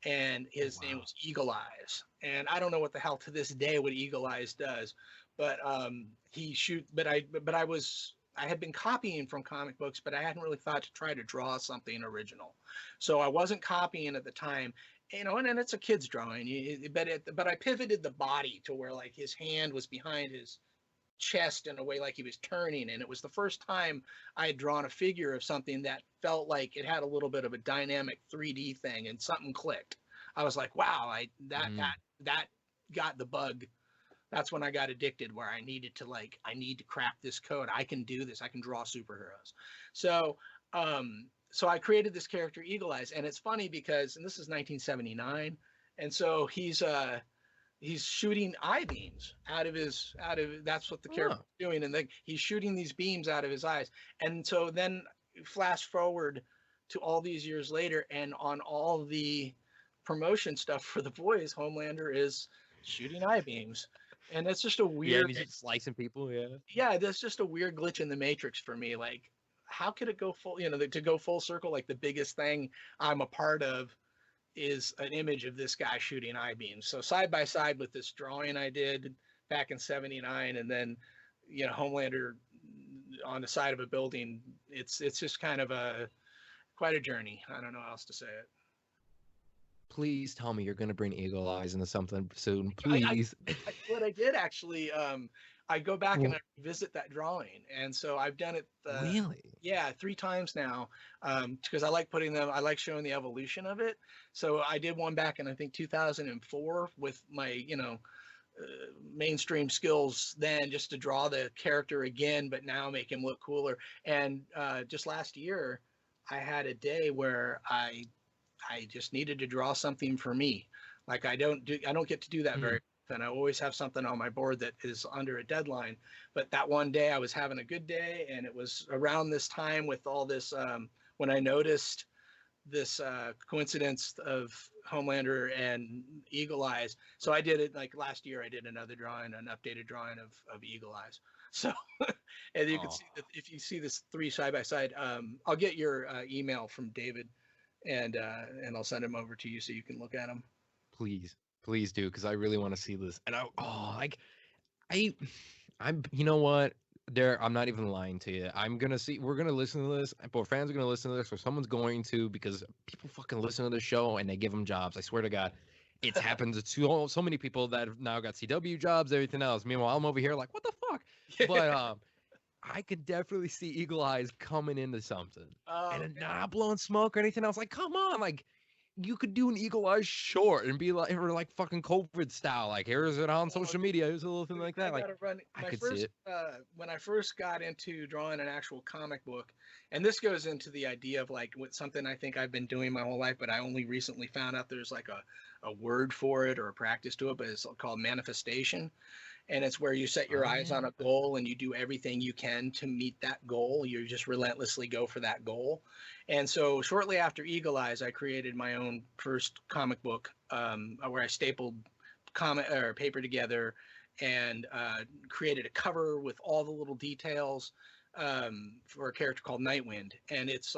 and his name wow. was Eagle Eyes. And I don't know what the hell to this day what Eagle Eyes does, but I had been copying from comic books, but I hadn't really thought to try to draw something original. So I wasn't copying at the time, and it's a kid's drawing. But I pivoted the body to where like his hand was behind his chest in a way like he was turning, and it was the first time I had drawn a figure of something that felt like it had a little bit of a dynamic 3D thing, and something clicked. I was like, wow, that got the bug. That's when I got addicted, where I need to crack this code. I can do this. I can draw superheroes. So so I created this character Eagle Eyes, and it's funny because, and this is 1979, and so he's shooting eye beams that's what the character's doing, and then he's shooting these beams out of his eyes. And so then flash forward to all these years later, and on all the promotion stuff for The Boys, Homelander is shooting eye beams. And it's just a Yeah, and weird he's just slicing people. Yeah. yeah, that's just a weird glitch in the matrix for me. Like, how could it go to go full circle? Like the biggest thing I'm a part of is an image of this guy shooting eye beams. So side by side with this drawing I did back in '79, and then Homelander on the side of a building. It's just kind of quite a journey. I don't know how else to say it. Please tell me you're gonna bring Eagle Eyes into something soon. I, Please. what I did actually, I go back and I revisit that drawing, and so I've done it. Really? Yeah, 3 times now, because I like I like showing the evolution of it. So I did one back in I think 2004 with my mainstream skills then, just to draw the character again, but now make him look cooler. And just last year, I had a day where I just needed to draw something for me. Like I don't get to do that very often. I always have something on my board that is under a deadline. But that one day I was having a good day, and it was around this time with all this when I noticed this coincidence of Homelander and Eagle Eyes. So I did it like last year. I did another drawing, an updated drawing of Eagle Eyes. So, and you can see that if you see this 3 side by side, I'll get your email from David, and I'll send them over to you so you can look at them. Please do, because I really want to see this. And I'm, you know what? I'm not even lying to you. We're gonna listen to this, or fans are gonna listen to this, or someone's going to, because people fucking listen to the show and they give them jobs. I swear to God, it's happened to so many people that have now got CW jobs, everything else. Meanwhile, I'm over here like, what the fuck? But I could definitely see Eagle Eyes coming into something, Oh, and not blowing smoke or anything else. Like, come on, like you could do an Eagle Eyes short and be like, or like fucking COVID style. Like, here's it on social media. Here's a little thing like that. I Like, gotta run I my could see first it. when I first got into drawing an actual comic book, and this goes into the idea of like what something I think I've been doing my whole life, but I only recently found out there's like a word for it or a practice to it, but it's called manifestation. And it's where you set your Oh eyes yeah. on a goal and you do everything you can to meet that goal. You just relentlessly go for that goal. And so shortly after Eagle Eyes, I created my own first comic book, where I stapled comic or paper together and created a cover with all the little details, for a character called Nightwind. And it's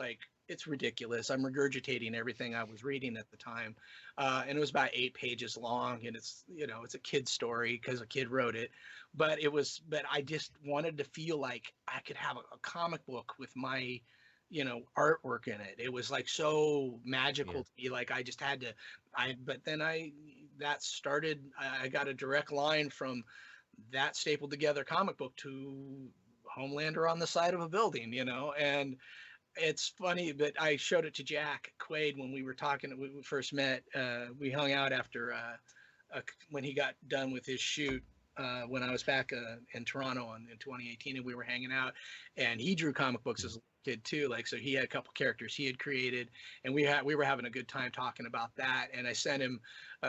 ridiculous. I'm regurgitating everything I was reading at the time, and it was about 8 pages long. And it's a kid's story because a kid wrote it, but I just wanted to feel like I could have a comic book with my artwork in it. It was like so magical Yeah. to me. Like I just had to. But then that started. I got a direct line from that stapled together comic book to Homelander on the side of a building, and it's funny, but I showed it to Jack Quaid when we were talking. We first met. We hung out after when he got done with his shoot. When I was back in Toronto in 2018, and we were hanging out, and he drew comic books as a kid too. Like, so he had a couple characters he had created, and we were having a good time talking about that. And I sent him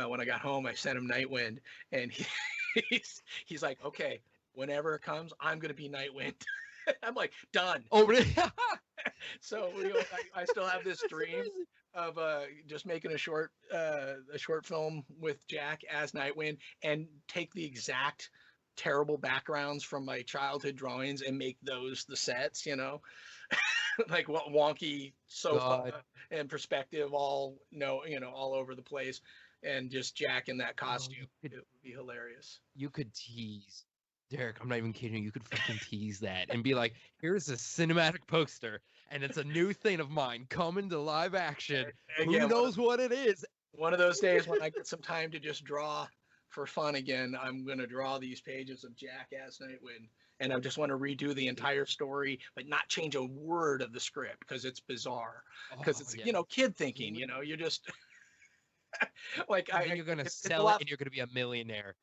when I got home. I sent him Nightwind, and he's like, okay, whenever it comes, I'm gonna be Nightwind. I'm like, done. Oh really? So I still have this dream of just making a short film with Jack as Nightwind and take the exact terrible backgrounds from my childhood drawings and make those the sets, like what wonky sofa God. and perspective all all over the place, and just Jack in that Oh, costume. It would be hilarious. you could tease. Derek, I'm not even kidding you. You could fucking tease that and be like, here's a cinematic poster, and it's a new thing of mine coming to live action. Who Again, knows what it is? one of those days when I get some time to just draw for fun again, I'm going to draw these pages of Jack as Nightwind, and I just want to redo the entire story, but not change a word of the script because it's bizarre. Because Oh, it's yeah. kid thinking. You're just like And then you're gonna it's sell it, and you're gonna be a millionaire.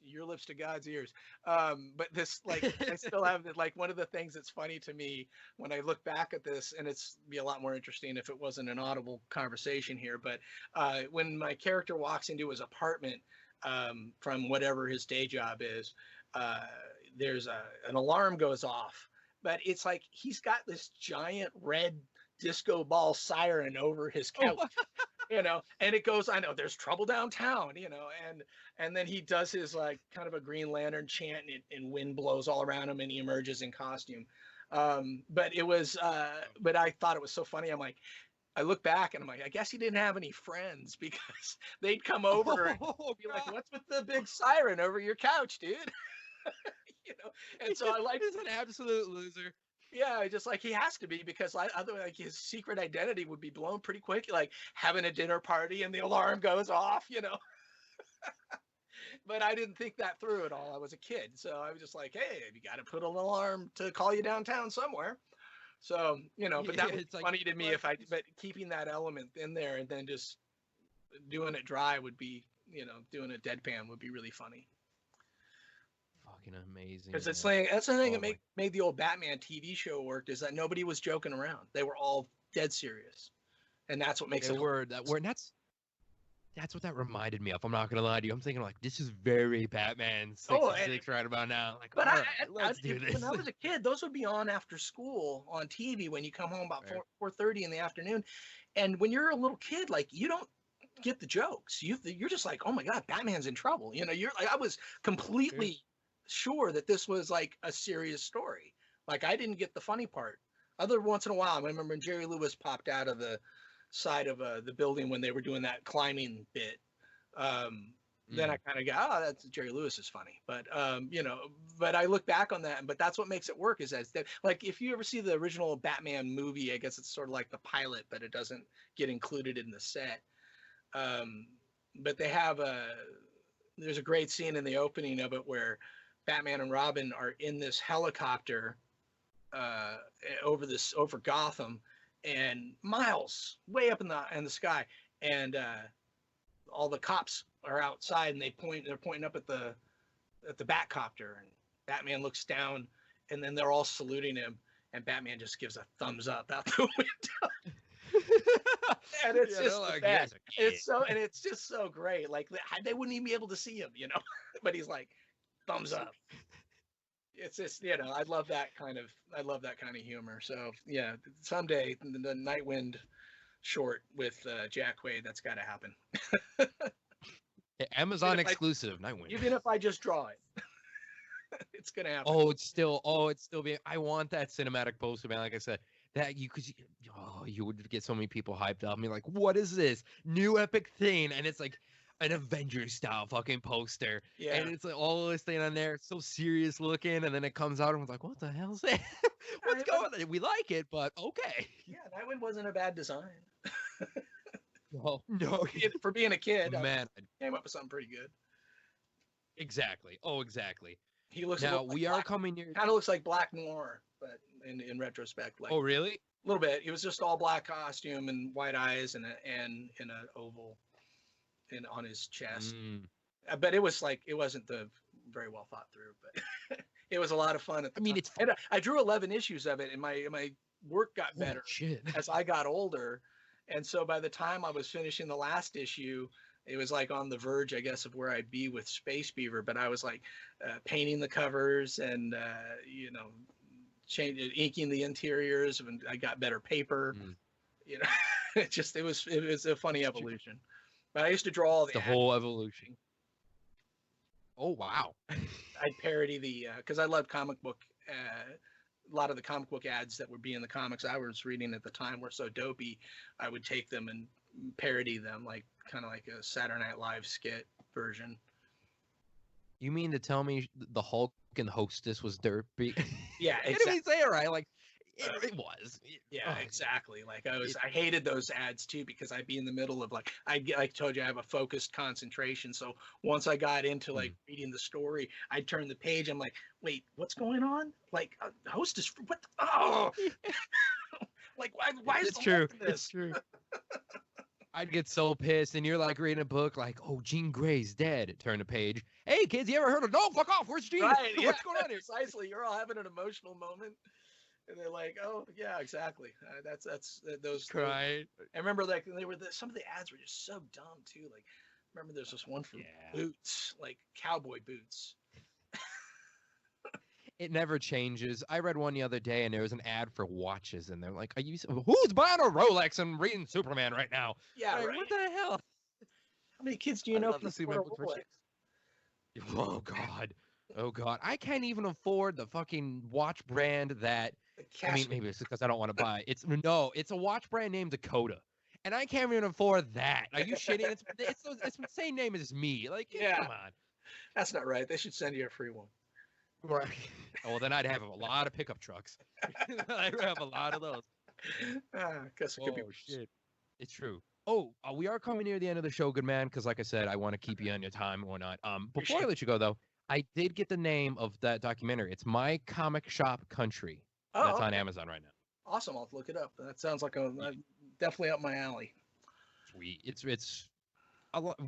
your lips to God's ears. But this, like, I still have like one of the things that's funny to me when I look back at this, and it's be a lot more interesting if it wasn't an audible conversation here. But when my character walks into his apartment from whatever his day job is, there's an alarm goes off, but it's like he's got this giant red disco ball siren over his couch. And it goes, I know there's trouble downtown, and then he does his like kind of a Green Lantern chant, and wind blows all around him, and he emerges in costume. But I thought it was so funny. I look back and I'm like, I guess he didn't have any friends because they'd come over and be like, what's with the big siren over your couch, dude? And so I like, He's an absolute loser. yeah, just like he has to be, because otherwise, like, his secret identity would be blown pretty quick, like having a dinner party and the alarm goes off. But I didn't think that through at all. I was a kid, so I was just like, hey, you got to put an alarm to call you downtown somewhere. So but that was It's funny to me like, but keeping that element in there and then just doing it dry would be, doing a deadpan would be really funny. fucking amazing. Because that's the thing Oh, that made the old Batman TV show work, is that nobody was joking around. They were all dead serious, and that's what makes it. And that's what that reminded me of. I'm not gonna lie to you. I'm thinking like, this is very Batman 66 right about now. Like, but all right, let's do this. When I was a kid, those would be on after school on TV when you come home about 4:30 in the afternoon, and when you're a little kid, like, you don't get the jokes. You're just like, oh my God, Batman's in trouble. You're like, I was completely sure that this was like a serious story. Like, I didn't get the funny part. Other once in a while, I remember when Jerry Lewis popped out of the side of the building when they were doing that climbing bit. then I kind of go, oh, that's Jerry Lewis is funny. But but I look back on that, but that's what makes it work is that like if you ever see the original Batman movie, I guess it's sort of like the pilot, but it doesn't get included in the set. But they have there's a great scene in the opening of it where Batman and Robin are in this helicopter over Gotham, and miles way up in the sky, and all the cops are outside, and they're pointing up at the Batcopter, and Batman looks down, and then they're all saluting him, and Batman just gives a thumbs up out the window. And it's just like, it's just so great. Like they wouldn't even be able to see him, but he's like, thumbs up. It's just, I love that kind of humor. So yeah, someday the Nightwind short with Jack Quaid, that's got to happen. Amazon exclusive, Nightwind. Even if I just draw it, it's gonna happen. It's still being. I want that cinematic poster, man. Like I said, that you would get so many people hyped up. I mean, like, what is this new epic thing? And it's like an Avengers style fucking poster. Yeah. And it's like all this thing on there, so serious looking, and then it comes out and we're like, what the hell's that? What's going on? We like it, but okay. Yeah, Nightwind wasn't a bad design. No. For being a kid, man, I came up with something pretty good. Exactly. Oh, exactly. He looks now we are coming near. Kind of looks like Black Noir, but in retrospect, like. Oh, really? A little bit. It was just all black costume and white eyes and an oval, on his chest. But it was like it wasn't the very well thought through, but it was a lot of fun. It's. And I drew 11 issues of it, and my work got better as I got older. And so by the time I was finishing the last issue, it was like on the verge, I guess, of where I'd be with Space Beaver. But I was like painting the covers and, inking the interiors, and I got better paper. It was a funny evolution. But I used to draw all the whole evolution. Oh, wow. I'd parody because I loved comic book. A lot of the comic book ads that would be in the comics I was reading at the time were so dopey. I would take them and parody them, kind of like a Saturday Night Live skit version. You mean to tell me the Hulk and Hostess was derpy? Yeah, exactly. Didn't he say it right? Like it was. Yeah, exactly. Like I hated those ads too, because I'd be in the middle of like I told you I have a focused concentration. So once I got into reading the story, I'd turn the page. I'm like, wait, what's going on? Like Hostess, what? Like why is it's true? It's true. I'd get so pissed, and you're like reading a book, like, oh, Jean Grey's dead. Turn the page. Hey, kids, you ever heard of? No, fuck off. Where's Jean? Right, What's going on here? Precisely. You're all having an emotional moment, and they're like, oh yeah, exactly. That's those. Right. I remember some of the ads were just so dumb too. Like, remember there's this one for boots, like cowboy boots. It never changes. I read one the other day, and there was an ad for watches, and they're like, who's buying a Rolex and reading Superman right now? Yeah, like, right. What the hell? How many kids do you know can afford a Rolex? Oh, God. Oh, God. I can't even afford the fucking watch brand that... I mean, maybe it's because I don't want to buy it. It's a watch brand named Dakota. And I can't even afford that. Are you shitting? It's the same name as me. Like, come on. That's not right. They should send you a free one. Right. Well, then I'd have a lot of pickup trucks. I'd have a lot of those. Guess it could be. Shit. It's true. Oh, we are coming near the end of the show, good man, because like I said, I want to keep you on your time and whatnot. Before I let you go, though, I did get the name of that documentary. It's My Comic Shop Country. That's on Amazon right now. Awesome. I'll have to look it up. That sounds like definitely up my alley. Sweet. It's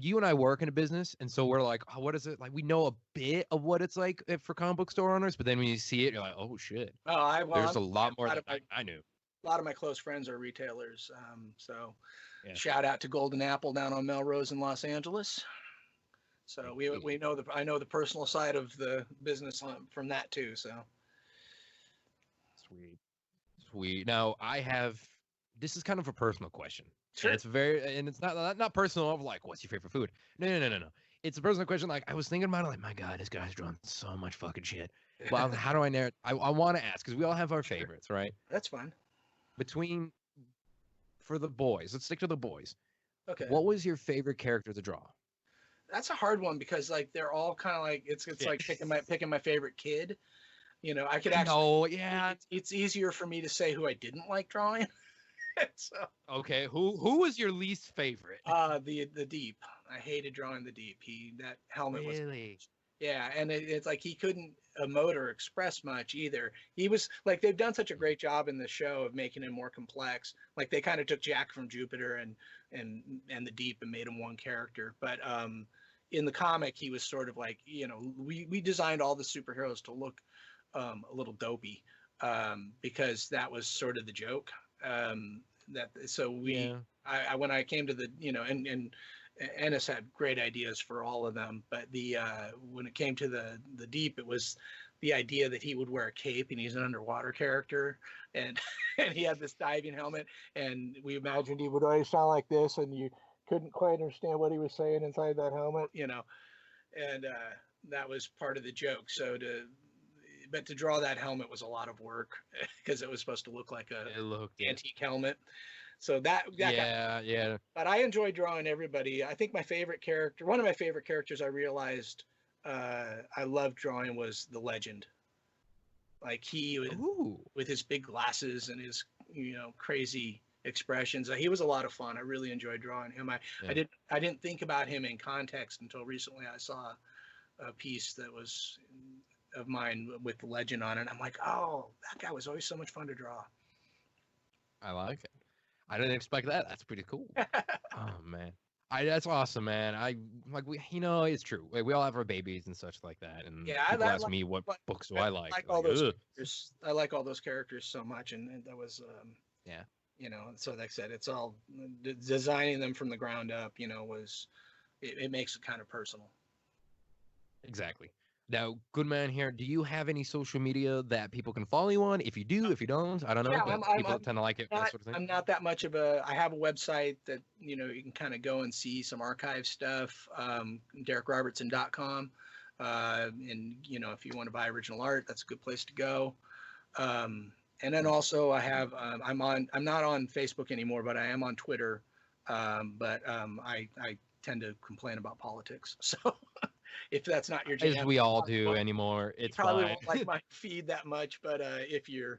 you and I work in a business, and so we're like, oh, what is it like? We know a bit of what it's like for comic book store owners, but then when you see it, you're like, oh shit. There's a lot more than I knew. A lot of my close friends are retailers, so shout out to Golden Apple down on Melrose in Los Angeles. So I know the personal side of the business from that too. So sweet. Now this is kind of a personal question. Sure. And it's not personal of like, what's your favorite food? No. It's a personal question. Like, I was thinking about it, like, my God, this guy's drawn so much fucking shit. Well, how do I narrate? I want to ask, because we all have our favorites, right? That's fine. For the boys, let's stick to the boys. Okay. What was your favorite character to draw? That's a hard one because like they're all kind of like it's Yeah. like picking my favorite kid. You know, I could actually. No, yeah. It's easier for me to say who I didn't like drawing. So Okay, who was your least favorite? the Deep. I hated drawing the Deep. That helmet was. Really? Yeah, and it's like he couldn't emote or express much either. He was like they've done such a great job in the show of making him more complex. Like they kind of took Jack from Jupiter and the Deep and made him one character. But in the comic, he was sort of like we designed all the superheroes to look a little dopey because that was sort of the joke. That so we Yeah. I when I came to the and Ennis had great ideas for all of them, but the when it came to the Deep, it was the idea that he would wear a cape and he's an underwater character, and and he had this diving helmet, and we imagined he would always sound like this, and you couldn't quite understand what he was saying inside that helmet, and that was part of the joke. But to draw that helmet was a lot of work because it was supposed to look like It looked antique helmet. So that yeah. but I enjoy drawing everybody. I think one of my favorite characters I realized I loved drawing was the Legend. Like with his big glasses and his crazy expressions. He was a lot of fun. I really enjoyed drawing him. I didn't think about him in context until recently. I saw a piece that was of mine with the Legend on it. I'm like, oh, that guy was always so much fun to draw. I like it. I didn't expect that. That's pretty cool. Oh man, that's awesome, man. It's true. We all have our babies and such like that. And people ask me what books do I like. I like all those characters. I like all those characters so much, and that was so like I said, it's all designing them from the ground up. Was it makes it kind of personal. Exactly. Now, good man here, do you have any social media that people can follow you on? If you do, if you don't, I don't know. Yeah, people tend to like it, that sort of thing. I'm not that much of I have a website that, you can kind of go and see some archive stuff, DarickRobertson.com. And, if you want to buy original art, that's a good place to go. And then also I have, I'm not on Facebook anymore, but I am on Twitter. But I tend to complain about politics. So if that's not your jam, as we all do anymore, it's you probably fine. won't like my feed that much, but if you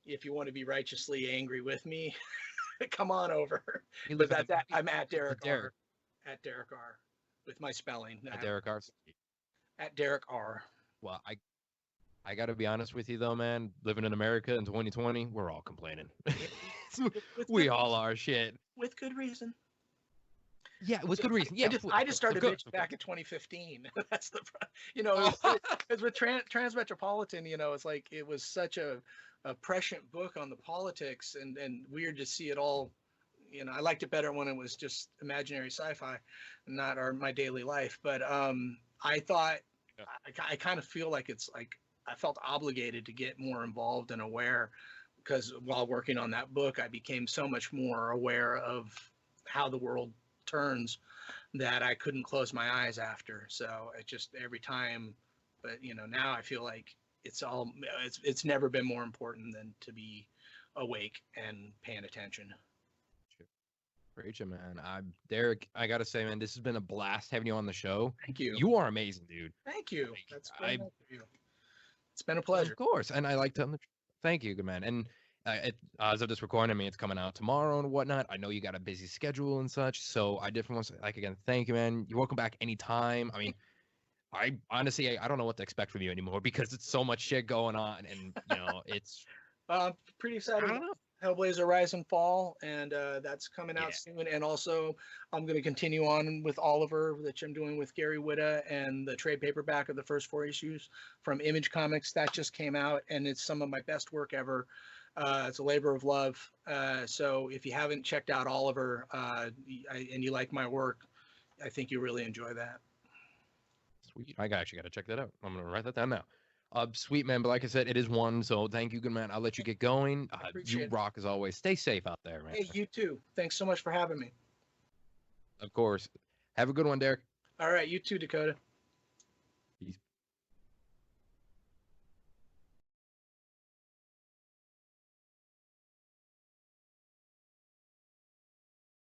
want to be righteously angry with me, come on over. But I'm at Darick R. At Darick R. With my spelling. At Darick R. At Darick R. Well, I got to be honest with you though, man. Living in America in 2020, we're all complaining. We all are shit. With good reason. Yeah, with good reason. Yeah, I just started bitching back in 2015. That's because with Transmetropolitan, it's like it was such a prescient book on the politics and weird to see it all. I liked it better when it was just imaginary sci-fi, not my daily life. But I thought I kind of feel like it's like I felt obligated to get more involved and aware because while working on that book, I became so much more aware of how the world turns that I couldn't close my eyes after. So it just every time, but now I feel like it's never been more important than to be awake and paying attention. Great, man. Darick, I gotta say, man, this has been a blast having you on the show. Thank you. You are amazing, dude. Thank you. That's very nice of you. It's been a pleasure. Of course, and I like to. Thank you, good man. And as of this recording, it's coming out tomorrow and whatnot. I know you got a busy schedule and such, so I definitely want to say, again, thank you, man. You're welcome back anytime. I honestly, I don't know what to expect from you anymore because it's so much shit going on, and it's. Pretty excited. I don't know. Hellblazer Rise and Fall, and that's coming out soon. And also, I'm going to continue on with Oliver, which I'm doing with Gary Whitta, and the trade paperback of the first 4 issues from Image Comics that just came out, and it's some of my best work ever. It's a labor of love. So if you haven't checked out Oliver and you like my work, I think you really enjoy that. Sweet. I actually got to check that out. I'm going to write that down now. Sweet, man. But like I said, it is one. So thank you, good man. I'll let you get going. You rock as always. Stay safe out there, man. Hey, you too. Thanks so much for having me. Of course. Have a good one, Darick. All right. You too, Dakota.